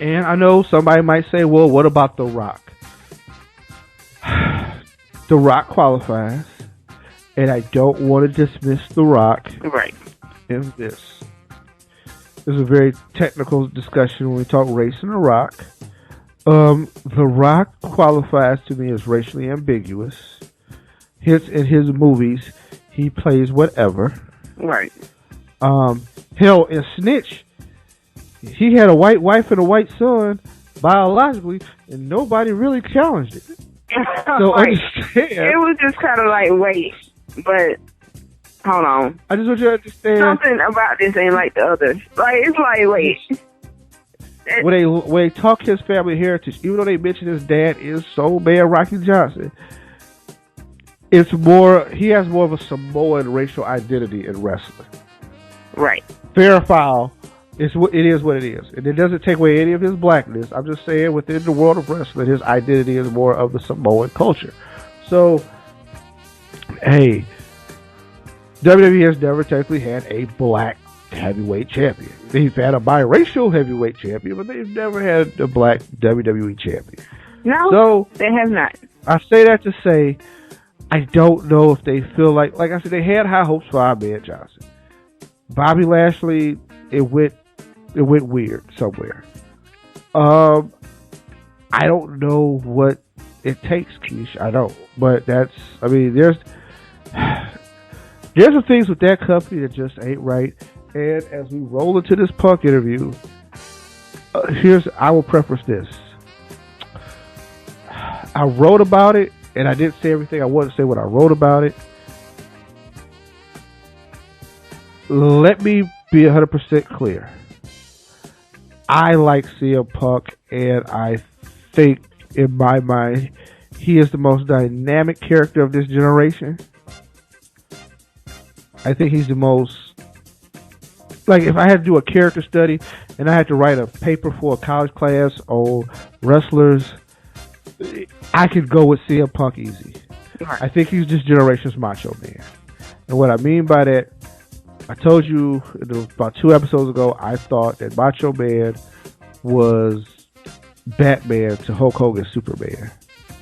And I know somebody might say, well, what about The Rock? The Rock qualifies, and I don't want to dismiss The Rock Right. in this. This is a very technical discussion when we talk race and The Rock. The Rock qualifies to me as racially ambiguous. Hence, in his movies, he plays whatever. Right. Hell, in Snitch, he had a white wife and a white son biologically, and nobody really challenged it. So Right. understand. It was just kind of like, wait, but hold on. I just want you to understand. Something about this ain't like the others. Like, it's like, wait. When they talk his family heritage, even though they mention his dad is Soul Man Rocky Johnson, it's more, he has more of a Samoan racial identity in wrestling. Right. Fair or foul, it is what it is. And it doesn't take away any of his blackness. I'm just saying within the world of wrestling, his identity is more of the Samoan culture. So, hey, WWE has never technically had a black heavyweight champion. They've had a biracial heavyweight champion, but they've never had a black WWE champion. No, So they have not. I say that to say, I don't know if they feel like I said, they had high hopes for Ahmed Johnson. Bobby Lashley, it went weird somewhere. I don't know what it takes, Keish. I don't, but there's some things with that company that just ain't right. And as we roll into this Punk interview, I will preface this. I wrote about it, and I didn't say everything I wanted to say when I wrote about it. Let me be 100% clear. I like CM Punk, and I think, in my mind, he is the most dynamic character of this generation. I think he's the most... Like, if I had to do a character study and I had to write a paper for a college class on wrestlers, I could go with CM Punk easy. I think he's this generation's Macho Man. And what I mean by that, I told you about 2 episodes ago, I thought that Macho Man was Batman to Hulk Hogan's Superman.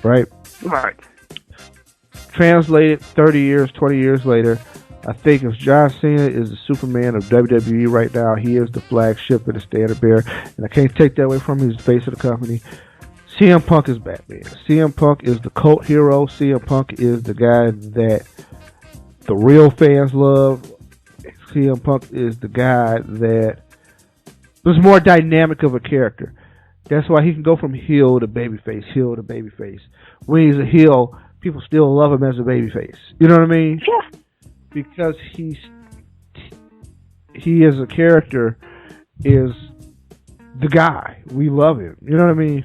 Right? Right. Translated 30 years, 20 years later, I think if John Cena is the Superman of WWE right now, he is the flagship and the standard bearer, and I can't take that away from him. He's the face of the company. CM Punk is Batman. CM Punk is the cult hero. CM Punk is the guy that the real fans love. CM Punk is the guy that was more dynamic of a character. That's why he can go from heel to babyface, heel to babyface. When he's a heel, people still love him as a babyface. You know what I mean? Yeah. Because he as a character is the guy. We love him. You know what I mean?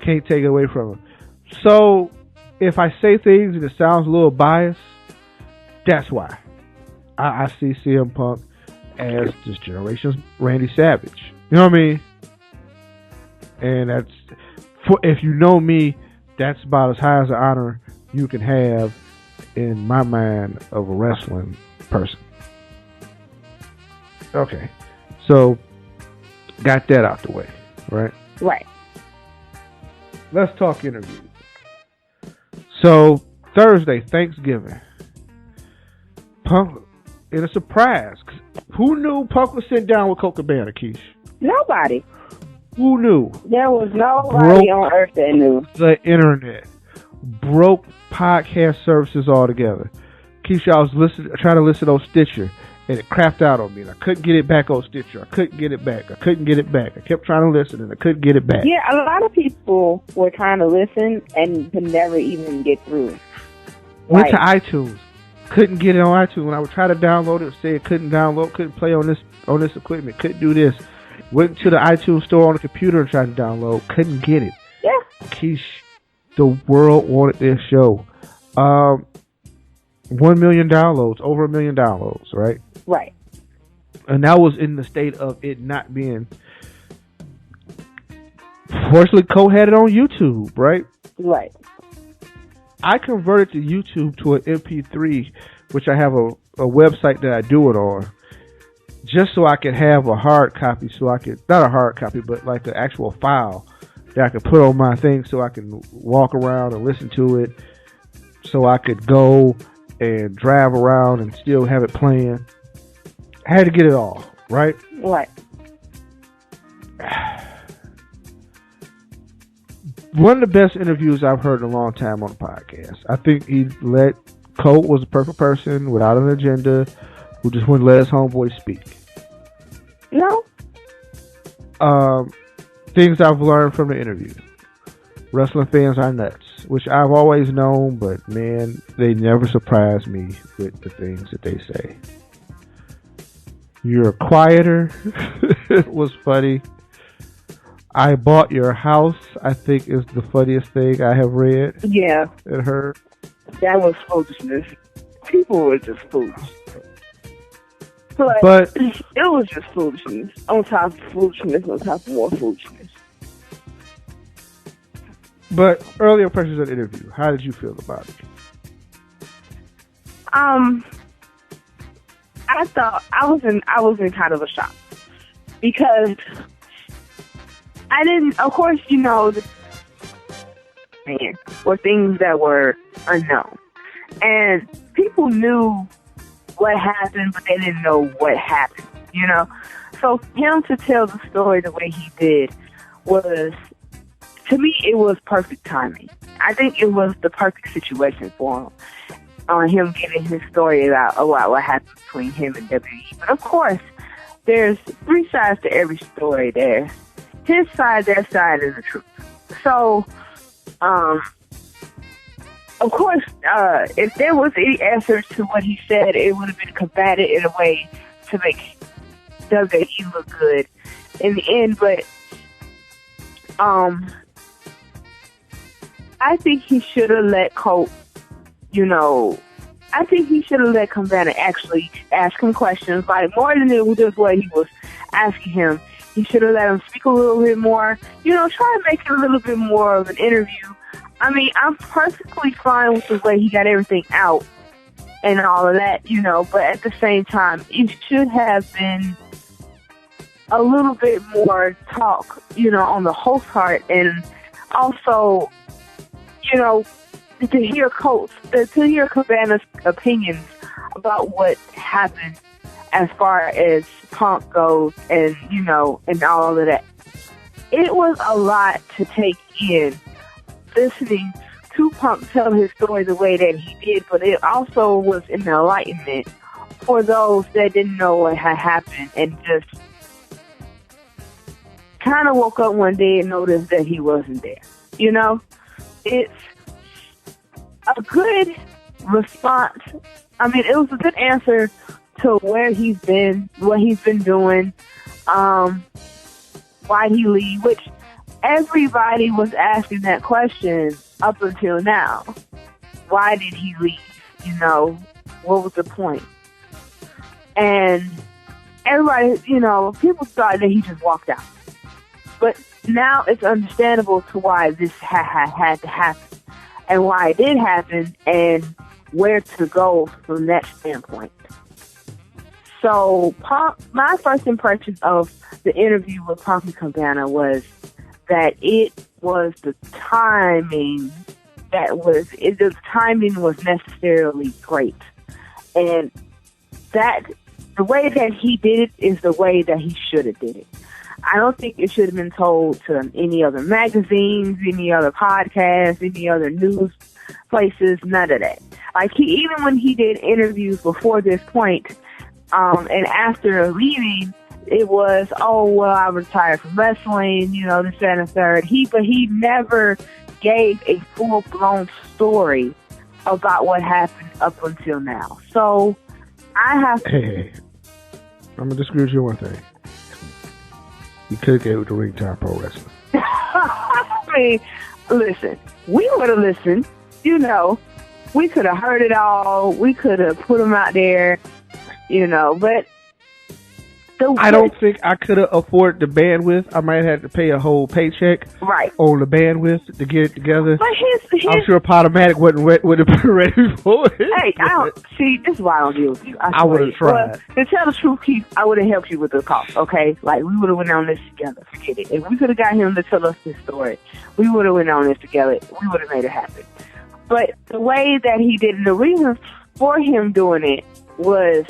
Can't take it away from him. So if I say things and it sounds a little biased, that's why. I see CM Punk as this generation's Randy Savage. You know what I mean? And that's, if you know me, that's about as high as an honor you can have in my mind of a wrestling person. Okay. So, got that out the way, right? Right. Let's talk interviews. So, Thursday, Thanksgiving. Punk, in a surprise. Who knew Punk was sitting down with Colt Cabana, Keish? Nobody. Who knew? There was nobody on earth that knew. The internet broke podcast services altogether. Keisha, I was trying to listen on Stitcher, and it crapped out on me. And I couldn't get it back on Stitcher. I couldn't get it back. I kept trying to listen, and I couldn't get it back. Yeah, a lot of people were trying to listen and could never even get through. Went to iTunes. Couldn't get it on iTunes. When I would try to download it say it couldn't download, couldn't play on this equipment, couldn't do this. Went to the iTunes store on the computer and tried to download, couldn't get it. Yeah. Keish, the world wanted this show. 1 million downloads, over 1 million downloads, right? Right. And that was in the state of it not being. Fortunately, Cole had it on YouTube, right? Right. I converted to YouTube to an MP3, which I have a website that I do it on, just so I could have a hard copy, not a hard copy, but like an actual file that I could put on my thing so I can walk around and listen to it so I could go and drive around and still have it playing. I had to get it all, right? What? One of the best interviews I've heard in a long time on the podcast. I think Colt was the perfect person without an agenda who just wouldn't let his homeboy speak. No. Things I've learned from the interview. Wrestling fans are nuts, which I've always known, but man, they never surprise me with the things that they say. You're quieter. It was funny. I bought your house, I think is the funniest thing I have read. Yeah. And heard. That was foolishness. People were just foolish. But it was just foolishness. On top of foolishness, on top of more foolishness. But earlier impressions of the interview, how did you feel about it? I thought I was in kind of a shock because I didn't. Of course, were things that were unknown, and people knew what happened, but they didn't know what happened. So him to tell the story the way he did was, to me, it was perfect timing. I think it was the perfect situation for him. On him giving his story about what happened between him and WWE. But of course, there's three sides to every story there. His side, their side, is the truth. So, of course, if there was any answer to what he said, it would have been combated in a way to make WWE look good in the end. But I think he should have let Colt, I think he should have let Cabana actually ask him questions, like more than it was just what he was asking him. He should have let him speak a little bit more, try to make it a little bit more of an interview. I mean, I'm perfectly fine with the way he got everything out and all of that, but at the same time, it should have been a little bit more talk, on the host part, and also, to hear Cabana's opinions about what happened as far as Punk goes, and and all of that. It was a lot to take in, listening to Punk tell his story the way that he did, but it also was an enlightenment for those that didn't know what had happened and just kind of woke up one day and noticed that he wasn't there. It's a good response. I mean, it was a good answer to where he's been, what he's been doing, why'd he leave, which everybody was asking that question up until now. Why did he leave? What was the point? And everybody, people thought that he just walked out. But now it's understandable to why this had to happen, and why it did happen, and where to go from that standpoint. So, my first impression of the interview with Punk and Cabana was that it was the timing the timing was necessarily great, and that the way that he did it is the way that he should have did it. I don't think it should have been told to any other magazines, any other podcasts, any other news places, none of that. Like, even when he did interviews before this point, and after leaving, it was, I retired from wrestling, this, that, and the third. But he never gave a full-blown story about what happened up until now. So, I have to... Hey, I'm going to disagree with you on one thing. You could have gave it to Ring Time Pro Wrestling. I mean, listen, we would have listened, we could have heard it all, we could have put them out there, but... I don't think I could have afforded the bandwidth. I might have to pay a whole paycheck on the bandwidth to get it together. But I'm sure Podomatic would have been ready for it. Hey, see, this is why I don't deal with you. I would have tried. Well, to tell the truth, Keith, I would have helped you with the cost, okay? Like, we would have went on this together. Forget it. If we could have got him to tell us this story, we would have went on this together. We would have made it happen. But the way that he did it, the reason for him doing it was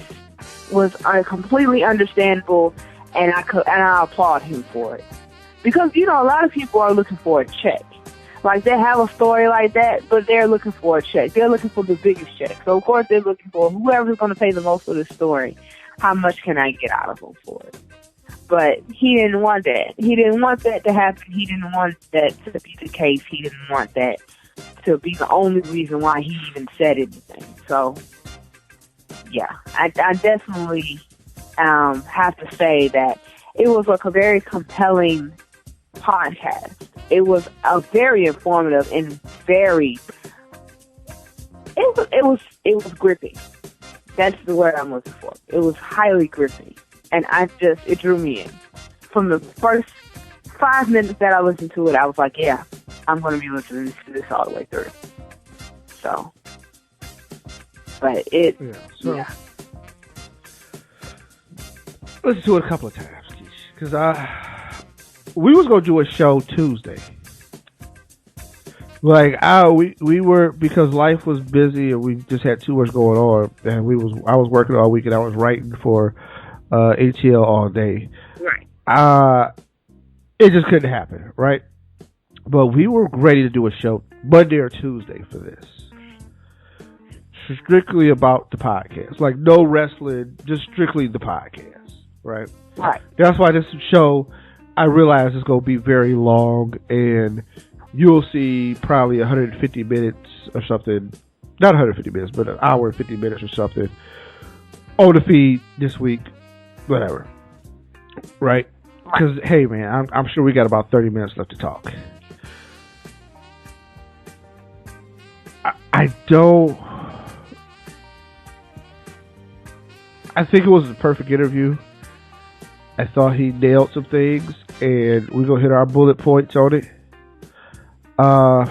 completely understandable, and I applaud him for it. Because, you know, a lot of people are looking for a check. Like, they have a story like that, but they're looking for a check. They're looking for the biggest check. So, of course, they're looking for whoever's going to pay the most for the story. How much can I get out of them for it? But he didn't want that. He didn't want that to happen. He didn't want that to be the case. He didn't want that to be the only reason why he even said anything. So, yeah, I definitely have to say that it was like a very compelling podcast. It was a very informative and very. It was gripping. That's the word I'm looking for. It was highly gripping, and it drew me in. From the first 5 minutes that I listened to it, I was like, yeah, I'm going to be listening to this all the way through. So, but yeah. Listen to it a couple of times, because we was gonna do a show Tuesday. Like we were, because life was busy and we just had too much going on, and I was working all week and I was writing for ATL all day. Right. It just couldn't happen, right? But we were ready to do a show Monday or Tuesday for this. Strictly about the podcast. Like, no wrestling, just strictly the podcast. Right. Right. That's why this show, I realize, is going to be very long, and you'll see probably 150 minutes or something. Not 150 minutes, but an hour and 50 minutes or something on the feed this week. Whatever. Right? Because, hey, man, I'm sure we got about 30 minutes left to talk. I think it was the perfect interview. I thought he nailed some things, and we're going to hit our bullet points on it.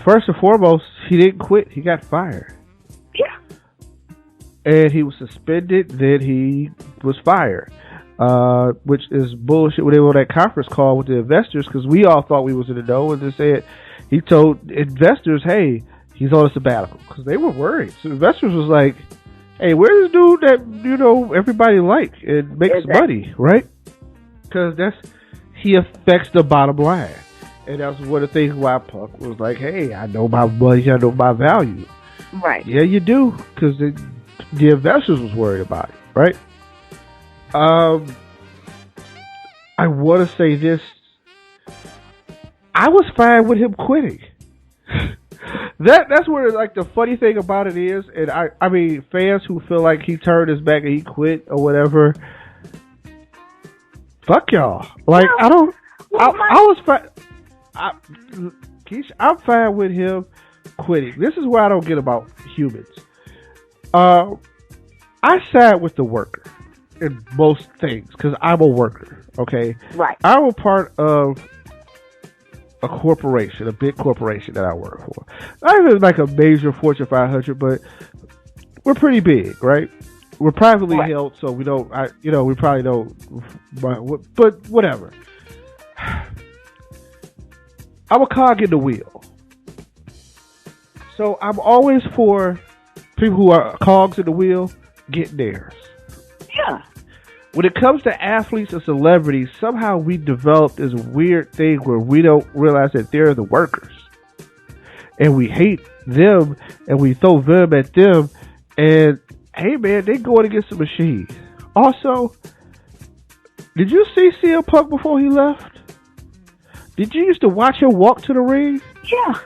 First and foremost, he didn't quit. He got fired. Yeah. And he was suspended, then he was fired. Which is bullshit when they were on that conference call with the investors, because we all thought we was in the know, and they said, he told investors, hey, he's on a sabbatical, because they were worried. So investors was like, hey, where's this dude that, you know, everybody like and makes money, right? Because he affects the bottom line. And that's one of the things why Punk was like, hey, I know my money, I know my value. Right. Yeah, you do, because the investors was worried about it, right? I want to say this. I was fine with him quitting. That's where, like, the funny thing about it is, and I mean, fans who feel like he turned his back and he quit or whatever, fuck y'all. Like, I was fine. I'm fine with him quitting. This is where I don't get about humans. I side with the worker in most things, because I'm a worker, okay? Right. I'm a part of a corporation, a big corporation that I work for. Not even like a major Fortune 500, but we're pretty big, right? We're privately held, so we don't, we probably don't, but whatever. I'm a cog in the wheel. So I'm always for people who are cogs in the wheel getting theirs. Yeah. When it comes to athletes and celebrities, somehow we develop this weird thing where we don't realize that they're the workers. And we hate them, and we throw them at them, and hey man, they going against the machine. Also, did you see CM Punk before he left? Did you used to watch him walk to the ring? Yeah.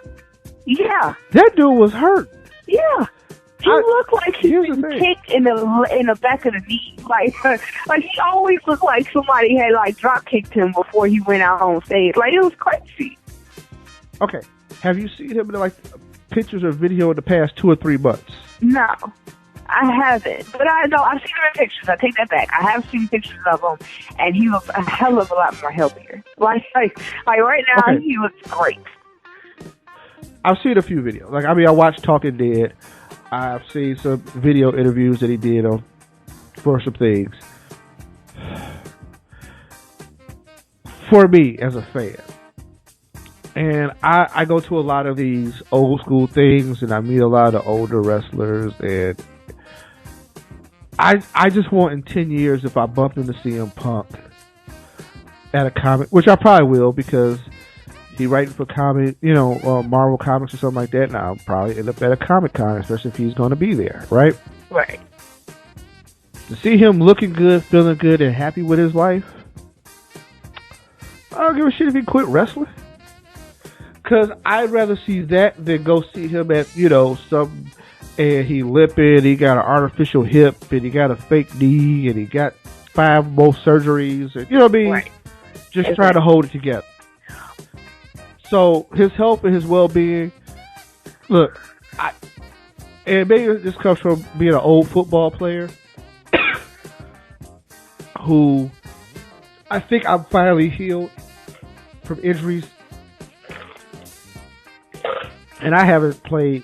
Yeah. That dude was hurt. Yeah. He looked like he was kicked in the back of the knee. Like he always looked like somebody had like drop kicked him before he went out on stage. Like, it was crazy. Okay. Have you seen him in like pictures or video in the past 2 or 3 months? No, I haven't. But I've seen him in pictures. I take that back. I have seen pictures of him, and he looks a hell of a lot more healthier. Like right now, He looks great. I've seen a few videos. Like, I mean, I watched Talking Dead. I've seen some video interviews that he did for some things. For me, as a fan, And I go to a lot of these old school things, and I meet a lot of older wrestlers, and I just want in 10 years, if I bump into CM Punk at a comic, which I probably will, because he writing for comic, Marvel Comics or something like that, and I'll probably end up at a Comic Con, especially if he's going to be there, right? Right. To see him looking good, feeling good, and happy with his life, I don't give a shit if he quit wrestling. Because I'd rather see that than go see him at, some, and he limping, he got an artificial hip, and he got a fake knee, and he got 5 more surgeries, and, you know what I mean? Right. Just trying to hold it together. So, his health and his well-being, look, and maybe this comes from being an old football player, who I think I'm finally healed from injuries. And I haven't played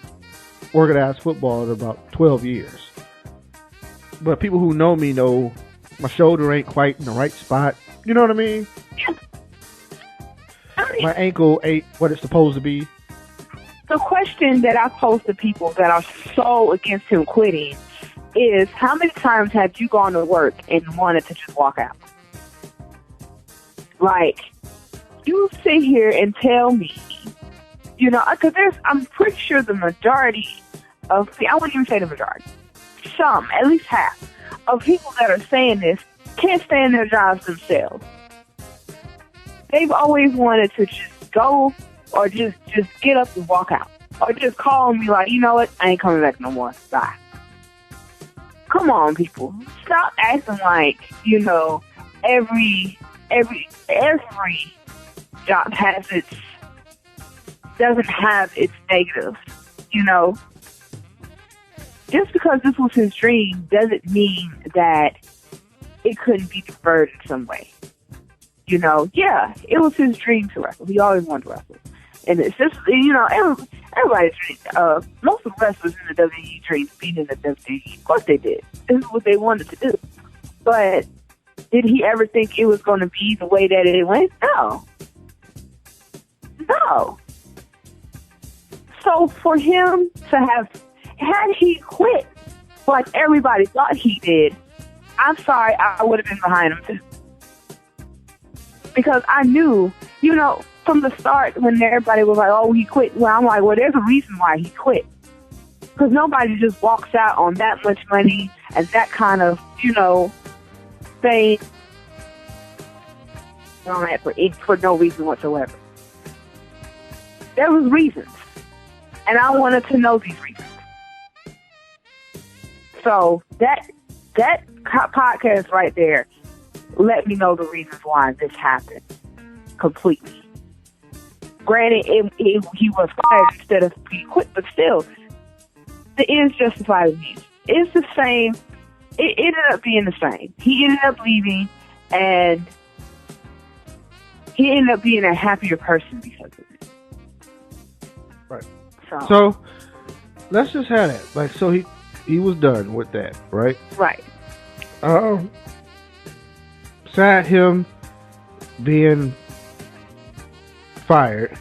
organized football in about 12 years. But people who know me know my shoulder ain't quite in the right spot. You know what I mean? Yeah. My ankle ain't what it's supposed to be. The question that I pose to people that are so against him quitting is, how many times have you gone to work and wanted to just walk out? Like, you sit here and tell me, because I'm pretty sure the majority of, I wouldn't even say the majority, some, at least half, of people that are saying this can't stand their jobs themselves. They've always wanted to just go or just get up and walk out. Or just call and be like, you know what, I ain't coming back no more. Bye. Come on, people. Stop acting like, every job doesn't have its negatives, Just because this was his dream doesn't mean that it couldn't be deferred in some way. Yeah, it was his dream to wrestle. He always wanted to wrestle. And it's just, everybody's dream. Most of the wrestlers in the WWE dreamed being in the WWE. Of course they did. This is what they wanted to do. But did he ever think it was going to be the way that it went? No. So for him to have, had he quit like everybody thought he did, I'm sorry, I would have been behind him too. Because I knew, from the start when everybody was like, oh, he quit. Well, I'm like, well, there's a reason why he quit. Because nobody just walks out on that much money and that kind of, thing for no reason whatsoever. There was reasons. And I wanted to know these reasons. So that podcast right there let me know the reasons why this happened completely. Granted, he was fired instead of he quit, but still, the ends justify the means. It's the same. It ended up being the same. He ended up leaving, and he ended up being a happier person because of it. Right. So let's just have that. Like, so he was done with that, right? Right. Sad him being fired,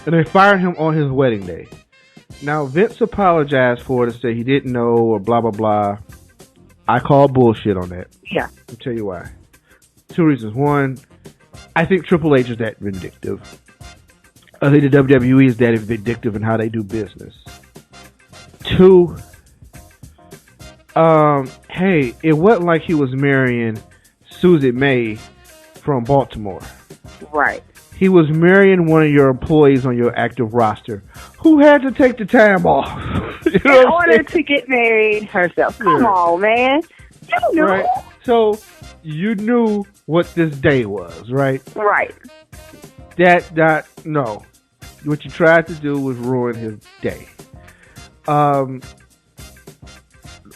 and they fired him on his wedding day. Now Vince apologized for it and said he didn't know or blah blah blah. I call bullshit on that. Yeah. I'll tell you why. 2 reasons. One, I think Triple H is that vindictive. I think the WWE is that vindictive in how they do business. 2, hey, it wasn't like he was marrying Susie May from Baltimore. Right. He was marrying one of your employees on your active roster who had to take the time off. In order to get married herself. Come on, man. You knew. Right. So you knew what this day was, right? Right. No. What you tried to do was ruin his day. One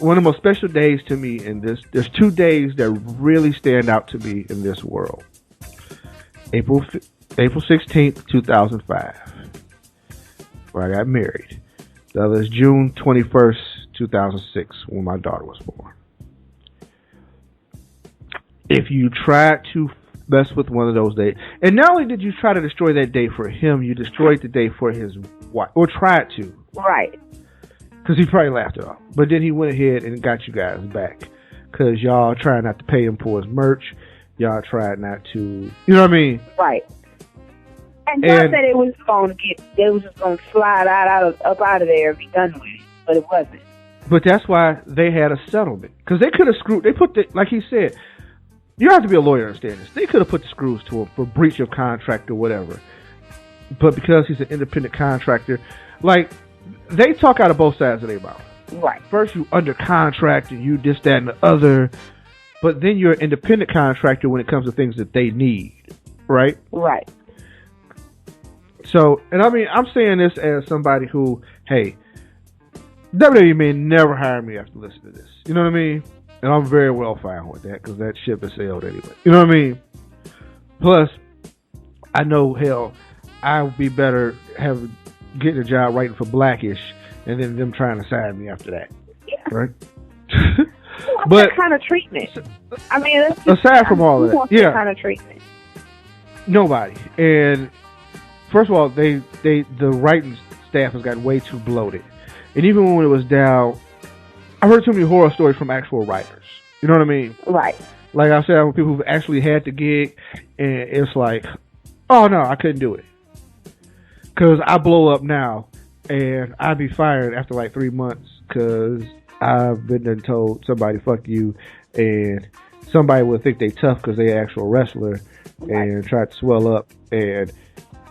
of the most special days to me in this, there's 2 days that really stand out to me in this world. April 16th, 2005, where I got married. The other is June 21st, 2006, when my daughter was born. If you try to mess with one of those days. And not only did you try to destroy that day for him, you destroyed the day for his wife, or tried to. Right. Because he probably laughed it off. But then he went ahead and got you guys back. Because y'all tried not to pay him for his merch. Y'all tried not to, you know what I mean? Right. And John said it was just going to slide up out of there and be done with it. But it wasn't. But that's why they had a settlement. Because they could have like he said, you have to be a lawyer to understand this. They could have put the screws to him for breach of contract or whatever. But because he's an independent contractor, like, they talk out of both sides of their mouth. Right. First, you under contract and you this, that, and the other. But then you're an independent contractor when it comes to things that they need. Right? Right. So, and I mean, I'm saying this as somebody who, hey, WWE may never hire me after listening to this. You know what I mean? And I'm very well fine with that because that ship has sailed anyway. You know what I mean? Plus, I know, hell, I would be better getting a job writing for Blackish and then them trying to sign me after that. Yeah. Right? But that kind of treatment. I mean, that's just, aside from all of that, that kind of treatment. Nobody. And first of all, the writing staff has gotten way too bloated. And even when it was down, I've heard too many horror stories from actual writers. You know what I mean? Right. Like I said, when people who've actually had the gig, and it's like, oh no, I couldn't do it. Because I blow up now, and I'd be fired after like 3 months, because I've been told somebody, fuck you, and somebody would think they tough because they actual wrestler, and try to swell up, and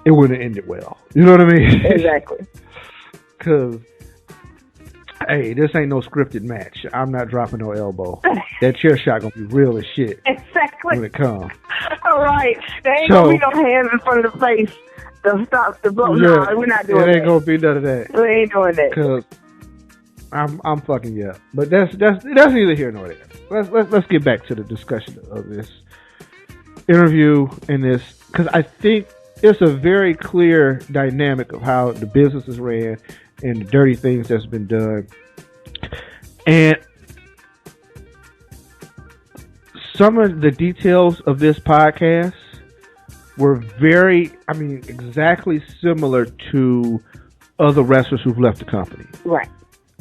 it wouldn't have ended well. You know what I mean? Exactly. Because, hey, this ain't no scripted match. I'm not dropping no elbow. That chair shot gonna be real as shit. Exactly. When it comes. All right. There ain't gonna be no hands in front of the face to stop the blow. Yeah, no, we're not doing that. It ain't gonna be none of that. We ain't doing that. Because I'm fucking you up. But that's neither here nor there. Let's get back to the discussion of this interview and this, because I think it's a very clear dynamic of how the business is ran and the dirty things that's been done. And some of the details of this podcast were exactly similar to other wrestlers who've left the company. Right.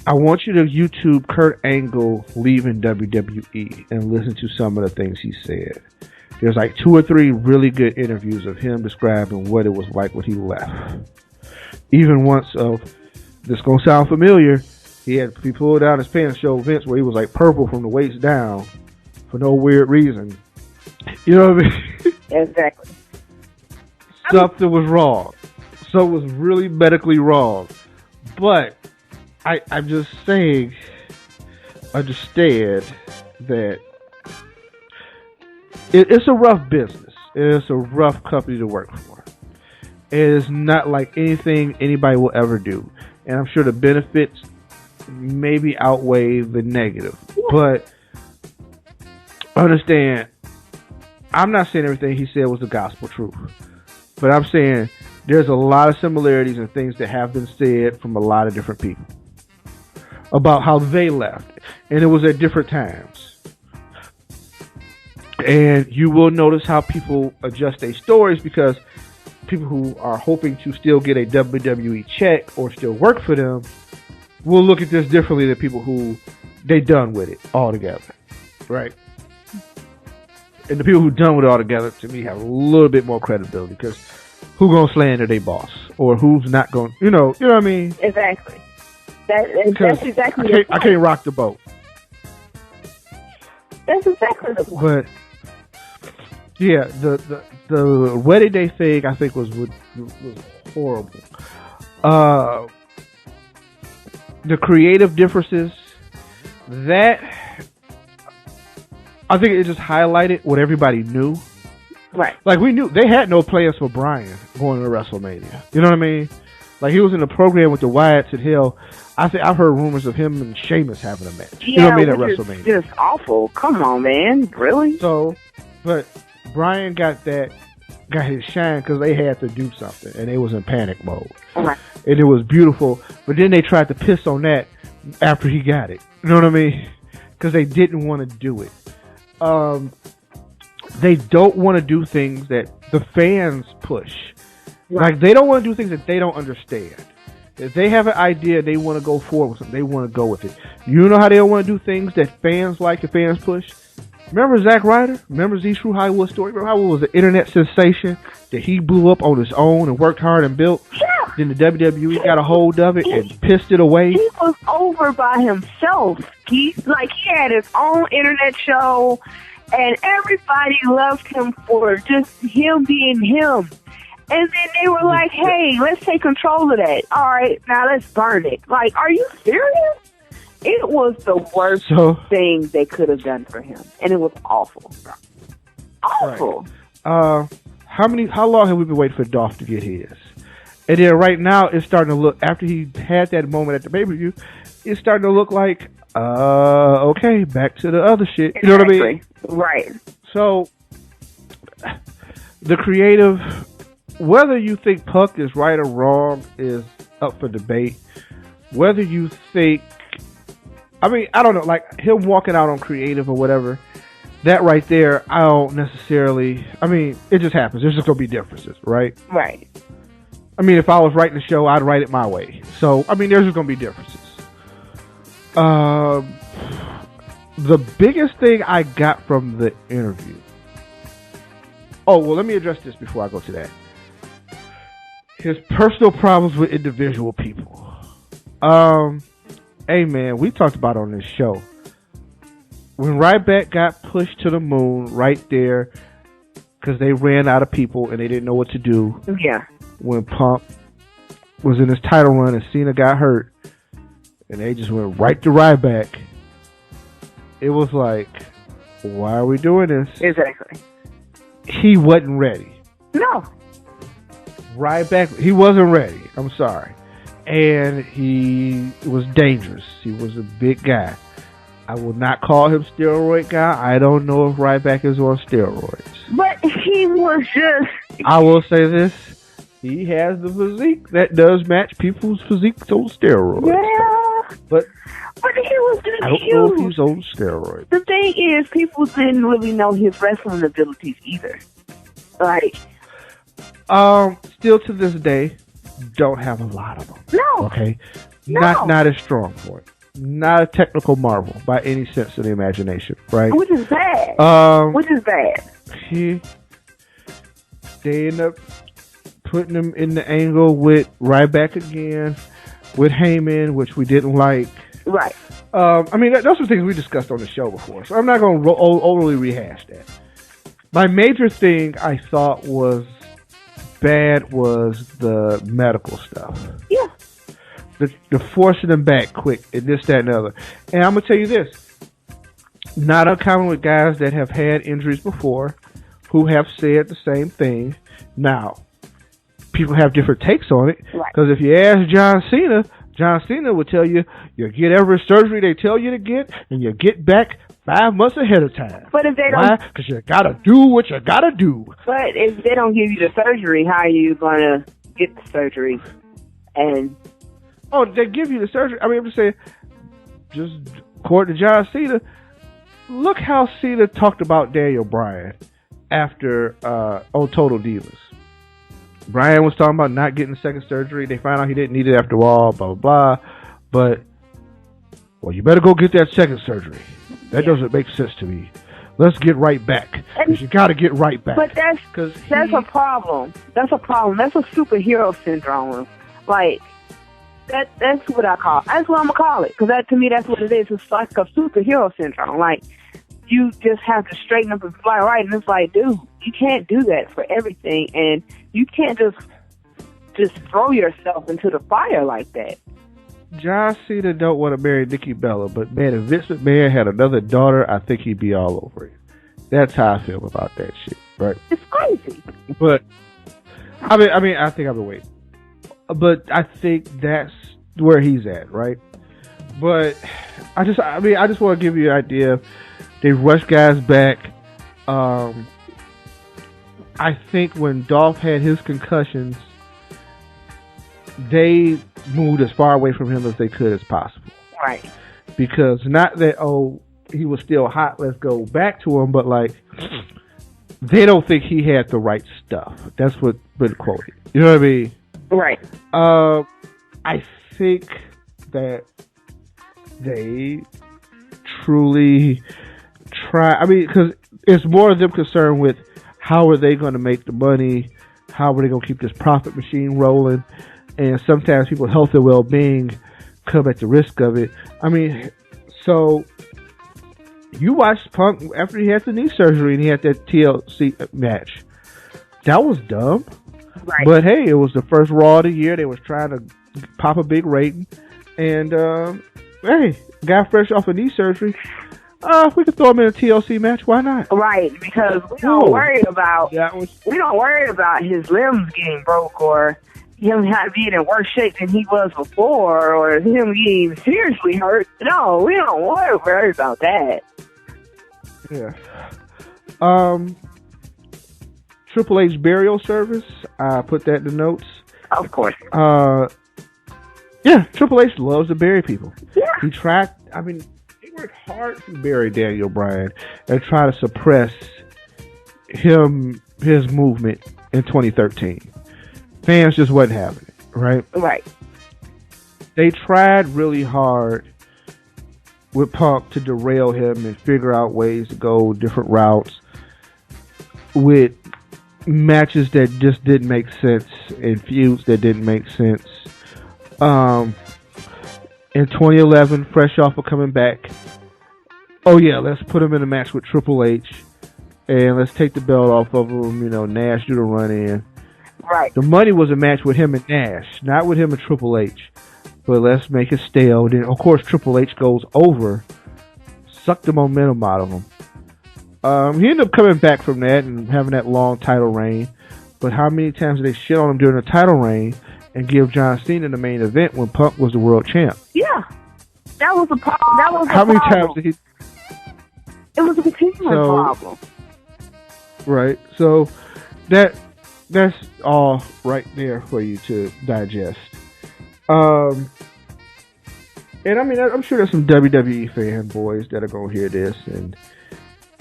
I want you to YouTube Kurt Angle leaving WWE and listen to some of the things he said. There's like 2 or 3 really good interviews of him describing what it was like when he left. Even once this gonna sound familiar, he pulled down his pants, showed Vince where he was like purple from the waist down for no weird reason. You know what I mean? Exactly. Something was wrong. Something was really medically wrong. But I'm just saying, understand that it's a rough business. It's a rough company to work for. It is not like anything anybody will ever do. And I'm sure the benefits maybe outweigh the negative. But understand, I'm not saying everything he said was the gospel truth. But I'm saying there's a lot of similarities and things that have been said from a lot of different people about how they left. And it was at different times. And you will notice how people adjust their stories, because people who are hoping to still get a WWE check or still work for them will look at this differently than people who they done with it altogether. Right? And the people who done with it altogether, to me, have a little bit more credibility, because who gonna slander their boss, or who's not going? You know what I mean? Exactly. That's exactly. I can't rock the boat. That's exactly the point. But yeah, the wedding day thing, I think was horrible. The creative differences, that I think it just highlighted what everybody knew. Right. Like, we knew they had no plans for Bryan going to WrestleMania. You know what I mean? Like, he was in the program with the Wyatts and hell. I've heard rumors of him and Sheamus having a match. Yeah, you know what I mean? At WrestleMania. Just awful. Come on, man. Really? So, but Bryan got his shine because they had to do something, and they was in panic mode. Right. And it was beautiful. But then they tried to piss on that after he got it. You know what I mean? Because they didn't want to do it. they don't want to do things that the fans push. Right. Like, they don't want to do things that they don't understand. If they have an idea, they want to go forward with something. They want to go with it. You know how they don't want to do things that fans like and fans push? Remember Zack Ryder? Remember Z True Hollywood Story? Remember how it was an internet sensation that he blew up on his own and worked hard and built? Yeah. Then the WWE got a hold of it and pissed it away. He was over by himself. He had his own internet show, and everybody loved him for just him being him. And then they were like, hey, let's take control of that. All right, now let's burn it. Like, are you serious? It was the worst thing they could have done for him. And it was awful. Awful. Right. How long have we been waiting for Dolph to get his? And then right now, it's starting to look, after he had that moment at the pay-per-view, it's starting to look like, okay, back to the other shit. You know what I mean? Right. So, the creative, whether you think Puck is right or wrong is up for debate. Whether you think, I mean, I don't know, like him walking out on creative or whatever, that right there, I don't necessarily, I mean, it just happens. There's just going to be differences, right? Right. I mean, if I was writing the show, I'd write it my way. So, I mean, there's just going to be differences. The biggest thing I got from the interview. Oh, well, let me address this before I go to that. His personal problems with individual people. Hey, man, we talked about on this show. When Ryback got pushed to the moon right there because they ran out of people and they didn't know what to do. Yeah. When Punk was in his title run and Cena got hurt and they just went right to Ryback, it was like, why are we doing this? Exactly. He wasn't ready. No. Ryback, he wasn't ready. I'm sorry. And he was dangerous. He was a big guy. I will not call him steroid guy. I don't know if Ryback is on steroids. But he was just... I will say this. He has the physique that does match people's physiques on steroids. Yeah. But he was just I don't know if he's on steroids. The thing is, people didn't really know his wrestling abilities either. Like... still to this day, don't have a lot of them. No. Okay? No. Not as strong for it. Not a technical marvel by any sense of the imagination, right? Which is bad. Which is bad. They end up putting him in the angle with Ryback again, with Heyman, which we didn't like. Right. I mean, those are things we discussed on the show before, so I'm not going to overly rehash that. My major thing I thought was bad was the medical stuff. Yeah. The forcing them back quick and this, that, and the other. And I'm going to tell you this. Not uncommon with guys that have had injuries before who have said the same thing. Now, people have different takes on it. Because if you ask John Cena would tell you get every surgery they tell you to get and you get back 5 months ahead of time. But if they don't... Why? Because you got to do what you got to do. But if they don't give you the surgery, how are you going to get the surgery? And... Oh, they give you the surgery. I mean, I'm just saying, just according to John Cena, look how Cena talked about Daniel Bryan after on Total Divas. Bryan was talking about not getting the second surgery. They found out he didn't need it after all, blah, blah, blah. But, well, you better go get that second surgery. That doesn't make sense to me. Let's get right back. Because you got to get right back. But that's a problem. That's a problem. That's a superhero syndrome. Like... That's what I call it. That's what I'm going to call it. Because to me, that's what it is. It's like a superhero syndrome. Like, you just have to straighten up and fly right. And it's like, dude, you can't do that for everything. And you can't just throw yourself into the fire like that. John Cena don't want to marry Nikki Bella. But, man, if Vince McMahon had another daughter, I think he'd be all over it. That's how I feel about that shit. Right? It's crazy. But, I mean, I think I've been waiting. But I think that's where he's at, right? But I just want to give you an idea. They rush guys back. I think when Dolph had his concussions, they moved as far away from him as they could as possible. Right. Because not that, he was still hot, let's go back to him, but like, they don't think he had the right stuff. That's what been quoted. You know what I mean? Right. I think that they truly try. I mean, because it's more of them concerned with how are they going to make the money, how are they going to keep this profit machine rolling, and sometimes people's health and well-being come at the risk of it. I mean, so you watched Punk after he had the knee surgery and he had that TLC match. That was dumb. Right. But hey, it was the first Raw of the year. They was trying to pop a big rating. And, hey, guy fresh off of knee surgery. We could throw him in a TLC match. Why not? Right, because we don't worry about his limbs getting broke or him being in worse shape than he was before or him getting seriously hurt. No, we don't worry about that. Yeah. Triple H burial service. I put that in the notes. Of course. Yeah, Triple H loves to bury people. Yeah. He tried. I mean, he worked hard to bury Daniel Bryan and try to suppress his movement in 2013. Fans just wasn't having it, right? Right. They tried really hard with Punk to derail him and figure out ways to go different routes with matches that just didn't make sense and feuds that didn't make sense. In 2011, fresh off of coming back, oh yeah, let's put him in a match with Triple H and let's take the belt off of him. You know, Nash do the run in. Right. The money was a match with him and Nash, not with him and Triple H. But let's make it stale. Then, of course, Triple H goes over, suck the momentum out of him. He ended up coming back from that and having that long title reign. But how many times did they shit on him during the title reign and give John Cena the main event when Punk was the world champ? Yeah, that was a problem. That was how a many problem. times did he? It was a continuing problem. Right. So that's all right there for you to digest. And I mean, I'm sure there's some WWE fanboys that are gonna hear this and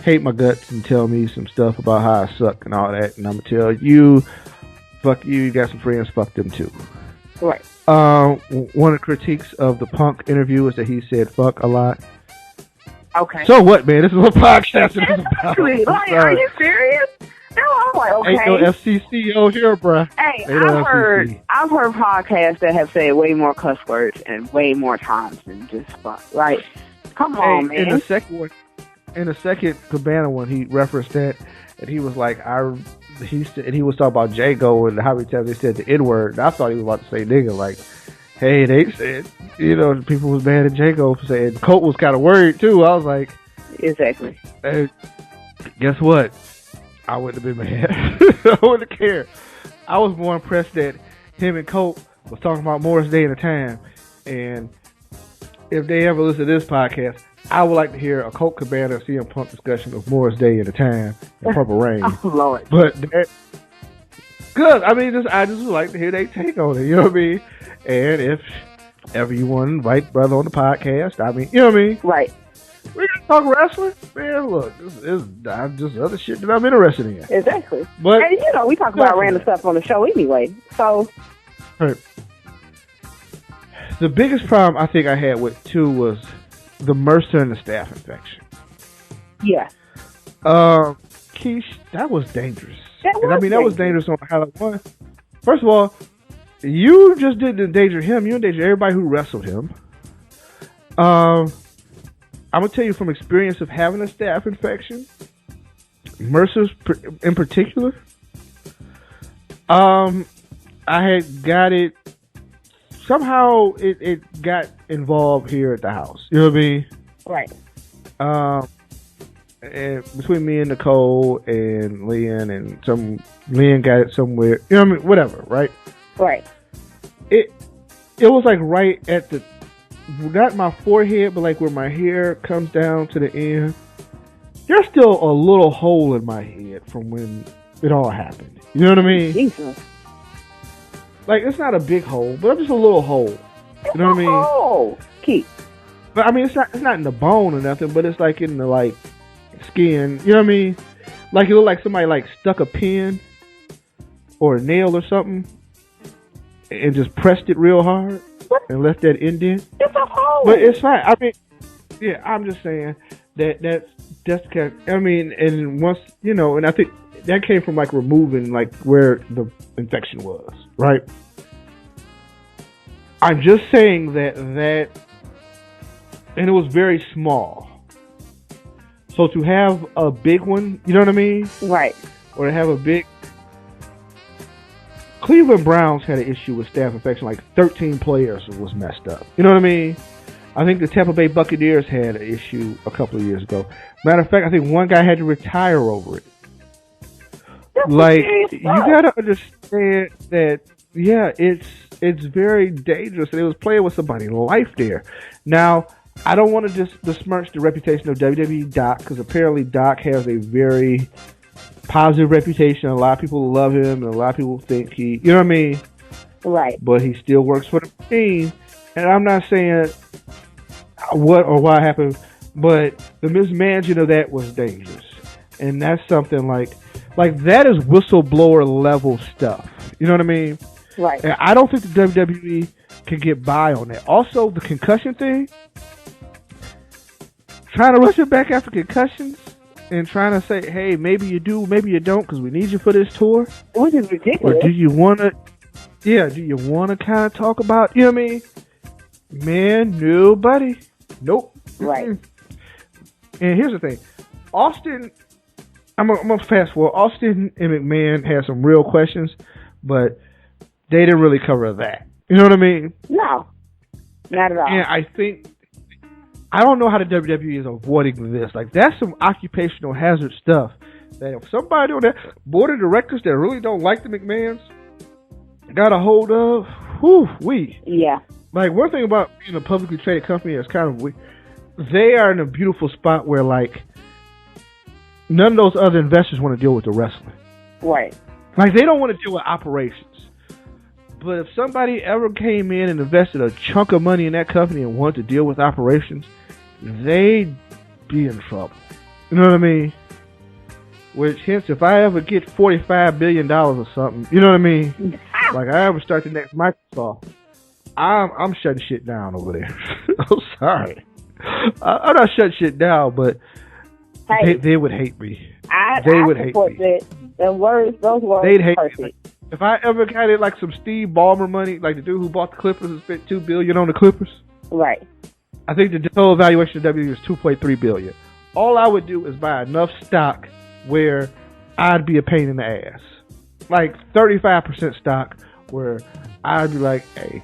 hate my guts and tell me some stuff about how I suck and all that, and I'm gonna tell you, fuck you. You got some friends, fuck them too. Right. One of the critiques of the Punk interview is that he said fuck a lot. Okay. So what, man? This is a podcast. Exactly. Like, are you serious? No, I'm like, okay. Ain't no FCCO here, bruh. Hey, Ain't no FCC. I've heard podcasts that have said way more cuss words and way more times than just fuck. Like, come on, man. In the second Cabana one, he referenced that, and he was like, he was talking about Jago and how many times they said the N word. And I thought he was about to say nigga. Like, hey, they said, you know, people was mad at Jago for saying. Colt was kind of worried too. I was like, exactly. Hey, guess what? I wouldn't have been mad. I wouldn't have cared. I was more impressed that him and Colt was talking about Morris Day and the Time. And if they ever listen to this podcast, I would like to hear a Colt Cabana CM Punk discussion of Morris Day and the Time and Purple Rain. Oh, Lord. But good. I mean, I just would like to hear they take on it. You know what I mean? And if ever you want to invite brother on the podcast, I mean, you know what I mean? Right. We're going to talk wrestling? Man, look, this is just other shit that I'm interested in. Exactly. But, and, you know, we talk about random stuff on the show anyway. So. Right. The biggest problem I think I had with, too, was the Mercer and the staph infection. Yeah. Keish, that was dangerous. That was dangerous on how it was. First of all, you just didn't endanger him. You endangered everybody who wrestled him. I'm going to tell you from experience of having a staph infection, Mercer's in particular, I had got it, somehow it got involved here at the house. You know what I mean? Right. And between me and Nicole and Lynn and Lynn got it somewhere. You know what I mean? Whatever, right? Right. It was like right at the, not my forehead, but like where my hair comes down to the end. There's still a little hole in my head from when it all happened. You know what I mean? Jesus. Like, it's not a big hole, but just a little hole. You know what I mean? Oh, Keith. But I mean, it's not in the bone or nothing, but it's like in the like skin. You know what I mean? Like it looked like somebody like stuck a pin or a nail or something and just pressed it real hard and left that indent. It's a hole. But it's fine. I mean, yeah, I'm just saying that's kind of, I mean, and once, you know, and I think that came from like removing like where the infection was, right? I'm just saying that, and it was very small. So to have a big one, you know what I mean? Right. Or to have a big... Cleveland Browns had an issue with staph infection, like 13 players was messed up. You know what I mean? I think the Tampa Bay Buccaneers had an issue a couple of years ago. Matter of fact, I think one guy had to retire over it. Like, you gotta understand that, yeah, it's very dangerous, and it was playing with somebody's life there. Now, I don't want to just besmirch the reputation of WWE Doc, because apparently Doc has a very positive reputation. A lot of people love him, and a lot of people think he, you know what I mean? Right. But he still works for the team, and I'm not saying what or why happened, but the mismanaging of that was dangerous, and that's something like that is whistleblower level stuff. You know what I mean? Right. And I don't think the WWE can get by on that. Also, the concussion thing, trying to rush it back after concussions and trying to say, hey, maybe you do, maybe you don't, because we need you for this tour. Which is ridiculous. Or do you want to, do you want to kind of talk about, you know what I mean? Man, nobody. Nope. Right. And here's the thing. Austin, I'm going to fast forward. Austin and McMahon had some real questions, but they didn't really cover that. You know what I mean? No. Not at all. And I don't know how the WWE is avoiding this. Like, that's some occupational hazard stuff that if somebody on that board of directors that really don't like the McMahons got a hold of, yeah. Like, one thing about being a publicly traded company that's kind of weird, they are in a beautiful spot where, like, none of those other investors want to deal with the wrestling. Right. Like, they don't want to deal with operations. But if somebody ever came in and invested a chunk of money in that company and wanted to deal with operations, they'd be in trouble. You know what I mean? Which, hence, if I ever get $45 billion or something, you know what I mean? Like, I ever start the next Microsoft, I'm shutting shit down over there. I'm sorry. I'm not shutting shit down, but they would hate me. They would hate me. Those words they'd hate perfect. me. If I ever got it like some Steve Ballmer money, like the dude who bought the Clippers and spent $2 billion on the Clippers, right? I think the total valuation of WWE is $2.3 billion. All I would do is buy enough stock where I'd be a pain in the ass, like 35% stock, where I'd be like, hey,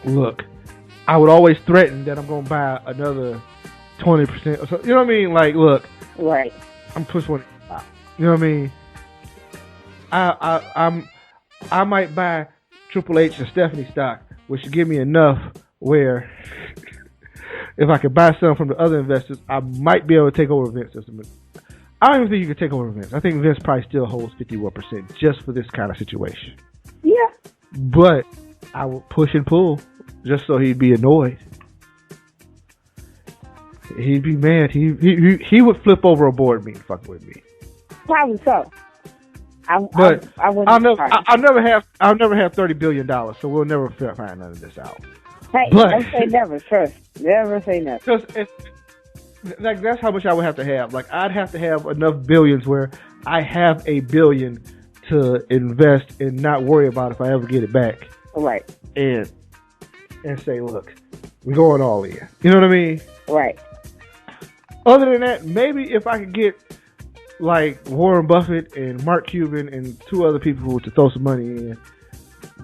look, I would always threaten that I'm going to buy another 20% or something. You know what I mean? Like, look, right? I'm pushing one out. You know what I mean? I might buy Triple H and Stephanie stock, which should give me enough where if I could buy some from the other investors, I might be able to take over Vince. I don't even think you can take over Vince. I think Vince probably still holds 51% just for this kind of situation. Yeah. But I would push and pull just so he'd be annoyed. He'd be mad. He would flip over a board meeting fucking with me. Probably so. I'll never have $30 billion, so we'll never find none of this out. Hey, don't say never. First, never say never. Because like that's how much I would have to have. Like I'd have to have enough billions where I have $1 billion to invest and not worry about if I ever get it back. Right. And say, look, we're going all in. You know what I mean? Right. Other than that, maybe if I could get like Warren Buffett and Mark Cuban and two other people to throw some money in,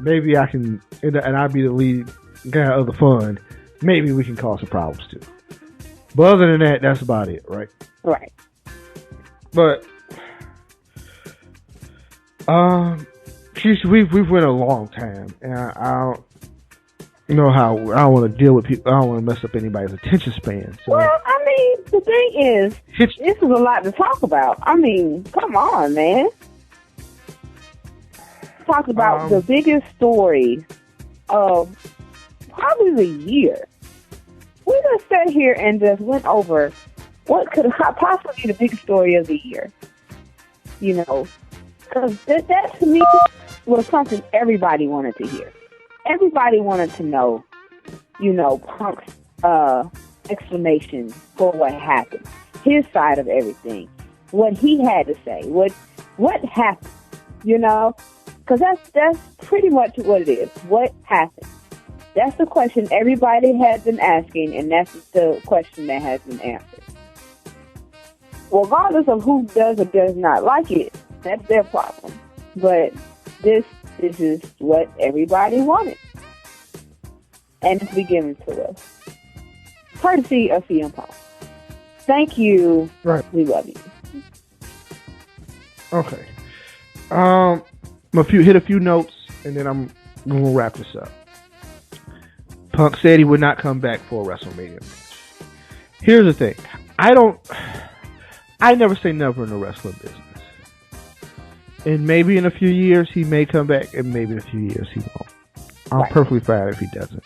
maybe I can, and I'd be the lead guy of the fund, maybe we can cause some problems too. But other than that, that's about it, right? Right. But we've went a long time, and I don't know how. I don't want to deal with people. I don't want to mess up anybody's attention span. So. Well, I mean, the thing is, this is a lot to talk about. I mean, come on, man. Talk about the biggest story of probably the year. We just sat here and just went over what could possibly be the biggest story of the year. you know, because that to me was something everybody wanted to hear. Everybody wanted to know, you know, Punk's explanation for what happened, his side of everything, what he had to say, what happened, you know, because that's pretty much what it is. What happened? That's the question everybody has been asking, and that's the question that has been answered. Regardless of who does or does not like it, that's their problem. But this is what everybody wanted, and it's been given to us, courtesy of CM Punk. Thank you. Right. We love you. Okay. Hit a few notes, and then I'm gonna wrap this up. Punk said he would not come back for a WrestleMania match. Here's the thing. I never say never in the wrestling business. And maybe in a few years he may come back, and maybe in a few years he won't. I'm perfectly fine if he doesn't.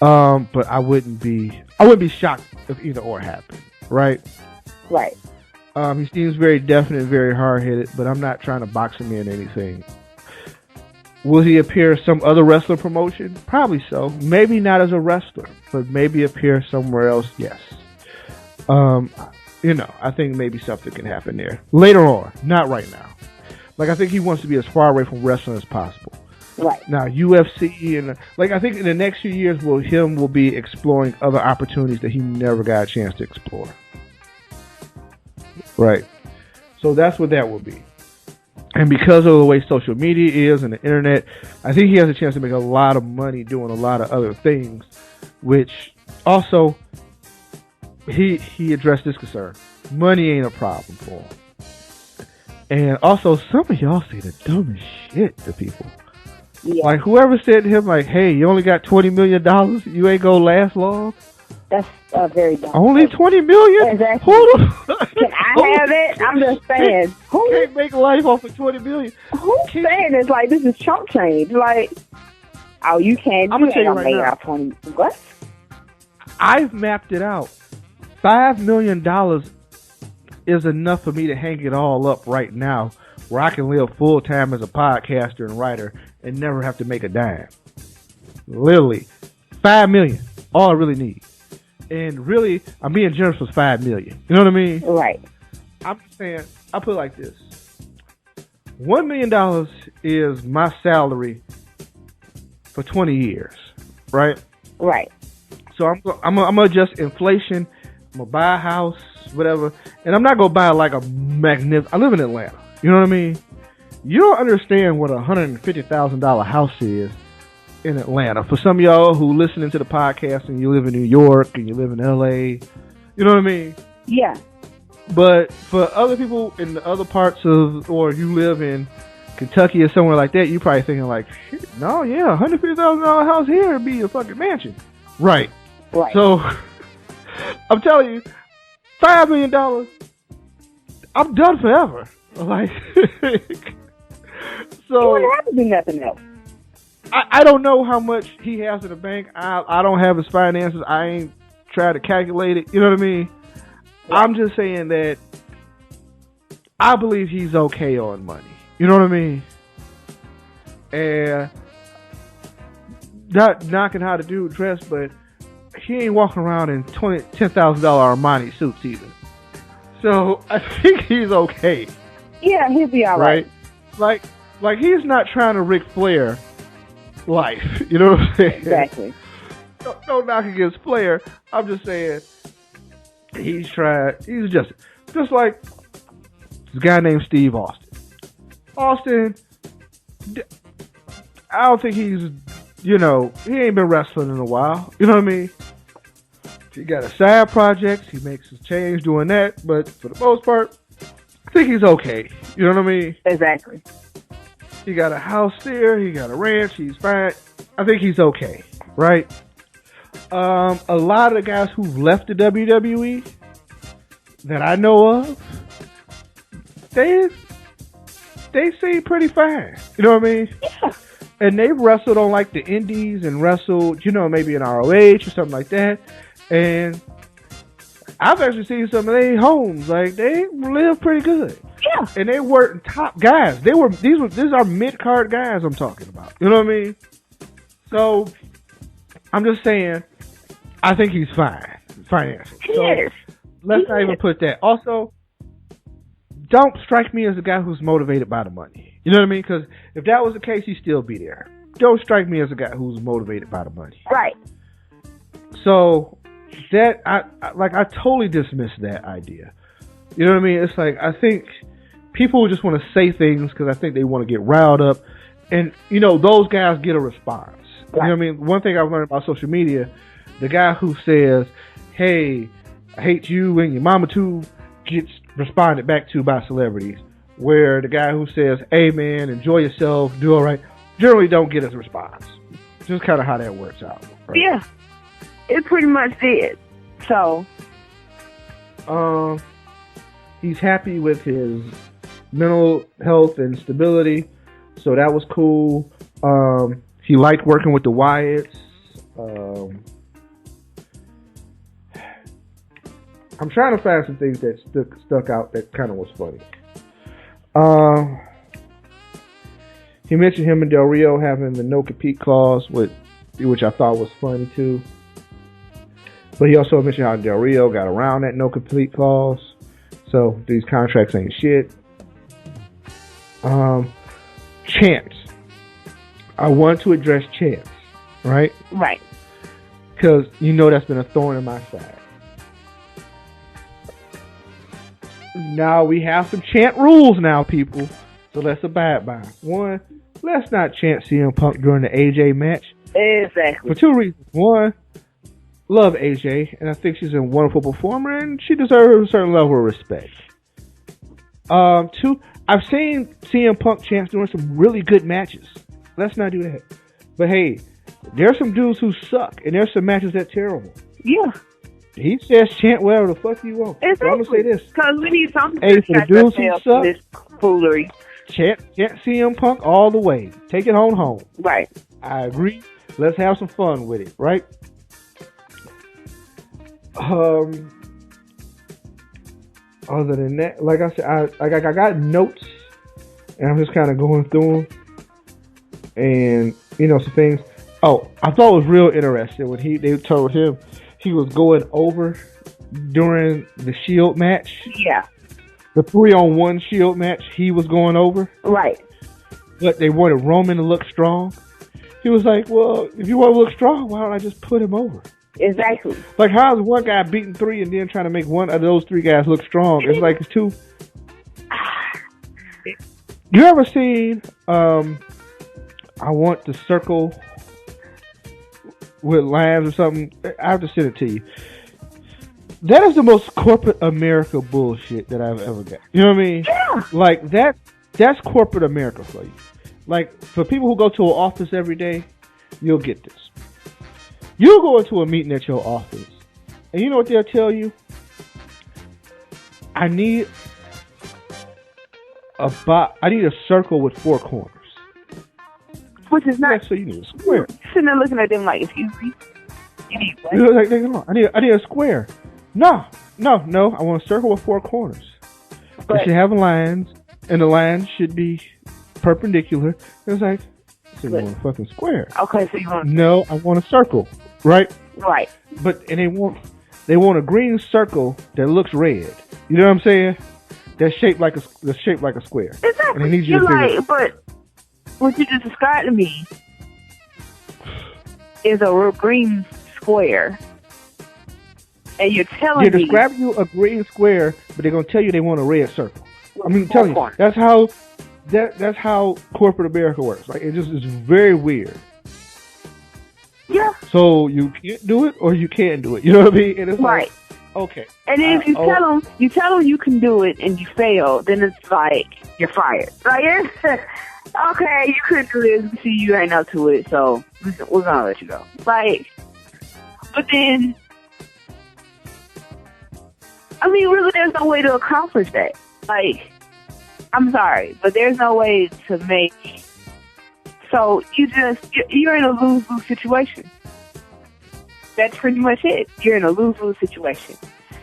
But I wouldn't be shocked if either or happened. Right? Right. He seems very definite, very hard-headed, but I'm not trying to box him in anything. Will he appear some other wrestler promotion? Probably so. Maybe not as a wrestler, but maybe appear somewhere else, yes. You know, I think maybe something can happen there. Later on, not right now. Like, I think he wants to be as far away from wrestling as possible. Right. Now, UFC, and like, I think in the next few years, will be exploring other opportunities that he never got a chance to explore. Right. So that's what that will be. And because of the way social media is and the internet, I think he has a chance to make a lot of money doing a lot of other things, which also he addressed this concern. Money ain't a problem for him. And also, some of y'all say the dumbest shit to people. Yeah. Like, whoever said to him, like, hey, you only got $20 million, you ain't gonna last long. That's very dumb. Only $20 million? Exactly. Can I have it? I'm just saying. Who can't make life off of $20 million? Who's saying it's like this is chump change? Like, oh, you can't. I'm gonna tell you right now. 20. What? I've mapped it out. $5 million is enough for me to hang it all up right now, where I can live full time as a podcaster and writer and never have to make a dime. Literally, $5 million. All I really need. And really, I'm being generous with $5 million. You know what I mean? Right. I'm just saying, I put it like this. $1 million is my salary for 20 years. Right? Right. So I'm gonna adjust inflation. I'm gonna buy a house, whatever. And I'm not gonna buy like a magnificent. I live in Atlanta. You know what I mean? You don't understand what a $150,000 house is in Atlanta. For some of y'all who listening to the podcast and you live in New York and you live in LA, you know what I mean? Yeah. But for other people in the other parts of, or you live in Kentucky or somewhere like that, you probably thinking like, shit, no, yeah, $150,000 house here would be a fucking mansion. Right. Right. So, I'm telling you, $5 million, I'm done forever. Like, so. You wouldn't have to do nothing else. I don't know how much he has in the bank. I don't have his finances. I ain't tried to calculate it. You know what I mean? Right. I'm just saying that I believe he's okay on money. You know what I mean? And not knocking how the dude dress, but he ain't walking around in $10,000 Armani suits either. So I think he's okay. Yeah, he'll be all right. Like he's not trying to Ric Flair life. You know what I'm saying? Exactly. Don't knock against Flair. I'm just saying he's just like this guy named Steve Austin. Austin, I don't think he's, he ain't been wrestling in a while. You know what I mean? He got a side project. He makes his change doing that. But for the most part, I think he's okay. You know what I mean? Exactly. He got a house there. He got a ranch. He's fine. I think he's okay. Right? A lot of the guys who've left the WWE that I know of, they seem pretty fine. You know what I mean? Yeah. And they've wrestled on like the indies and wrestled, maybe in ROH or something like that. And I've actually seen some of their homes. Like, they live pretty good. Yeah. And they were top guys. These are mid-card guys I'm talking about. You know what I mean? So, I'm just saying, I think he's fine financially. Yes. Let's not even put that. Also, don't strike me as a guy who's motivated by the money. You know what I mean? Because if that was the case, he'd still be there. Don't strike me as a guy who's motivated by the money. Right. So that I totally dismiss that idea. You know what I mean? It's like, I think people just want to say things because I think they want to get riled up, and those guys get a response. Right. You know what I mean? One thing I've learned about social media, the guy who says, "Hey, I hate you and your mama too," gets responded back to by celebrities. Where the guy who says, "Hey man, enjoy yourself, do all right," generally don't get a response. Just kind of how that works out. Right? Yeah, it pretty much did. So, he's happy with his mental health and stability, so that was cool. He liked working with the Wyatts. I'm trying to find some things that stuck out that kind of was funny. He mentioned him and Del Rio having the no-compete clause, which I thought was funny too. But he also mentioned how Del Rio got around that no-compete clause. So these contracts ain't shit. Chance. I want to address Chance, right? Right. Because that's been a thorn in my side. Now we have some chant rules now, people. So let's abide by them. One, let's not chant CM Punk during the AJ match. Exactly. For two reasons. One, love AJ, and I think she's a wonderful performer, and she deserves a certain level of respect. Two, I've seen CM Punk chants during some really good matches. Let's not do that. But hey, there's some dudes who suck, and there's some matches that are terrible. Yeah. He says chant whatever the fuck you want. Exactly. So I'm gonna say this. Because we need something to for the dudes who suck, this foolery. Chant CM Punk all the way. Take it home. Right. I agree. Let's have some fun with it, right? Other than that, like I said, I got notes, and I'm just kind of going through them, and some things. Oh, I thought it was real interesting when they told him he was going over during the Shield match. Yeah. The 3-on-1 Shield match, he was going over. Right. But they wanted Roman to look strong. He was like, well, if you want to look strong, why don't I just put him over? Exactly. Like, how is one guy beating three and then trying to make one of those three guys look strong? It's like it's two. You ever seen I Want to Circle with Lambs or something? I have to send it to you. That is the most corporate America bullshit that I've ever got. You know what I mean? Yeah. Like, that's corporate America for you. Like, for people who go to an office every day, you'll get this. You'll go into a meeting at your office, and you know what they'll tell you? I need a circle with 4 corners. Which is not. Yeah, so you need a square. Sitting there looking at them like, excuse me? You need what? You're like, no, I need a square. No. I want a circle with 4 corners. But it should have lines, and the lines should be perpendicular. It's like, so you want a fucking square. Okay, so you want... No, I want a circle, right? Right. And they want a green circle that looks red. You know what I'm saying? That's shaped like a square. Exactly. And they need you You're to like, but what you just described to me is a real green square. And you're telling me... They're describing you a green square, but they're going to tell you they want a red circle. I'm telling you, that's how corporate America works. Like, it's very weird. Yeah. So you can't do it, or you can do it. You know what I mean? And it's right. Like, okay. And then if you tell them you can do it and you fail, then it's like you're fired. Like, okay, you couldn't do this. See, you ain't up to it, so we're gonna let you go. Like, but then, I mean, really, there's no way to accomplish that. Like, I'm sorry, but there's no way to make. So you're in a lose-lose situation. That's pretty much it. You're in a lose-lose situation.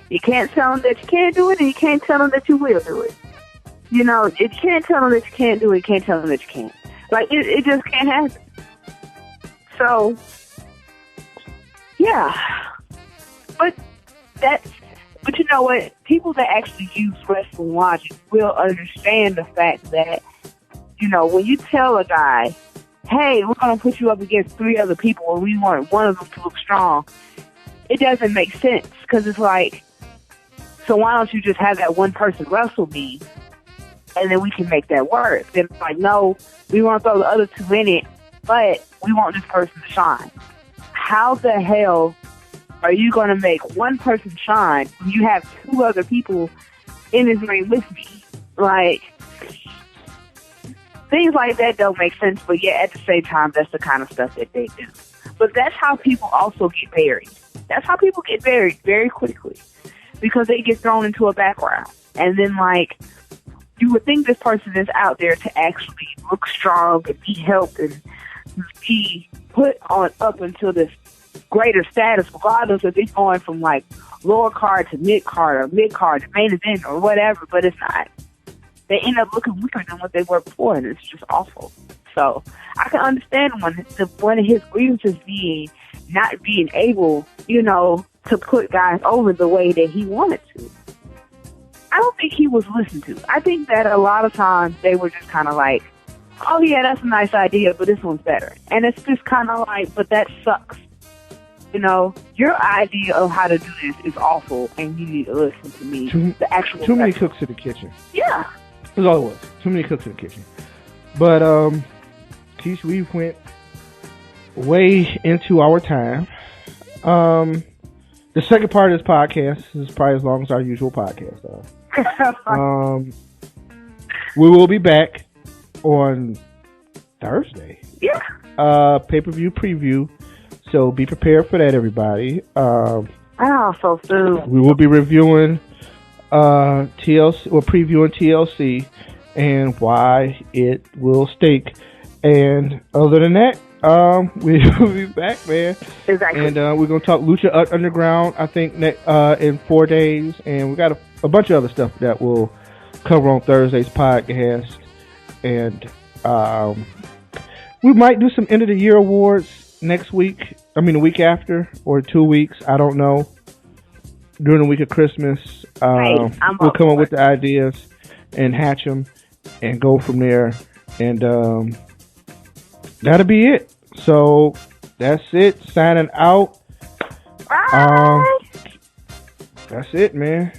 You can't tell them that you can't do it, and you can't tell them that you will do it. You know, you can't tell them that you can't do it, you can't tell them that you can't. Like, it just can't happen. So, yeah. But you know what? People that actually use wrestling logic will understand the fact that, you know, when you tell a guy, hey, we're going to put you up against 3 other people and we want one of them to look strong, it doesn't make sense, because it's like, so why don't you just have that one person wrestle me and then we can make that work? Then it's like, no, we want to throw the other 2 in it, but we want this person to shine. How the hell are you going to make one person shine when you have 2 other people in this ring with me? Like, things like that don't make sense, but yet at the same time, that's the kind of stuff that they do. But that's how people also get buried. That's how people get buried very quickly, because they get thrown into a background. And then, like, you would think this person is out there to actually look strong and be helped and be put on up until this greater status, regardless if it's going from like lower card to mid card or mid card to main event or whatever, but it's not. They end up looking weaker than what they were before, and it's just awful. So I can understand one of his grievances being not being able, you know, to put guys over the way that he wanted to. I don't think he was listened to. I think that a lot of times they were just kind of like, oh yeah, that's a nice idea, but this one's better. And it's just kind of like, but that sucks. You know, your idea of how to do this is awful, and you need to listen to me. Too many cooks in the kitchen. Yeah. That's all it was. Too many cooks in the kitchen. But, Keith, we went way into our time. The second part of this podcast is probably as long as our usual podcast. We will be back on Thursday. Yeah. Pay-per-view preview. So be prepared for that, everybody. So soon. We will be reviewing TLC, or previewing TLC and why it will stink. And other than that, we will be back, man. Exactly. And we're going to talk Lucha Underground, I think, in 4 days. And we got a bunch of other stuff that we'll cover on Thursday's podcast. And we might do some end of the year awards next week. I mean, the week after, or 2 weeks. I don't know. During the week of Christmas, we'll come up with the ideas and hatch them and go from there. And that'll be it. So that's it. Signing out. Bye. That's it, man.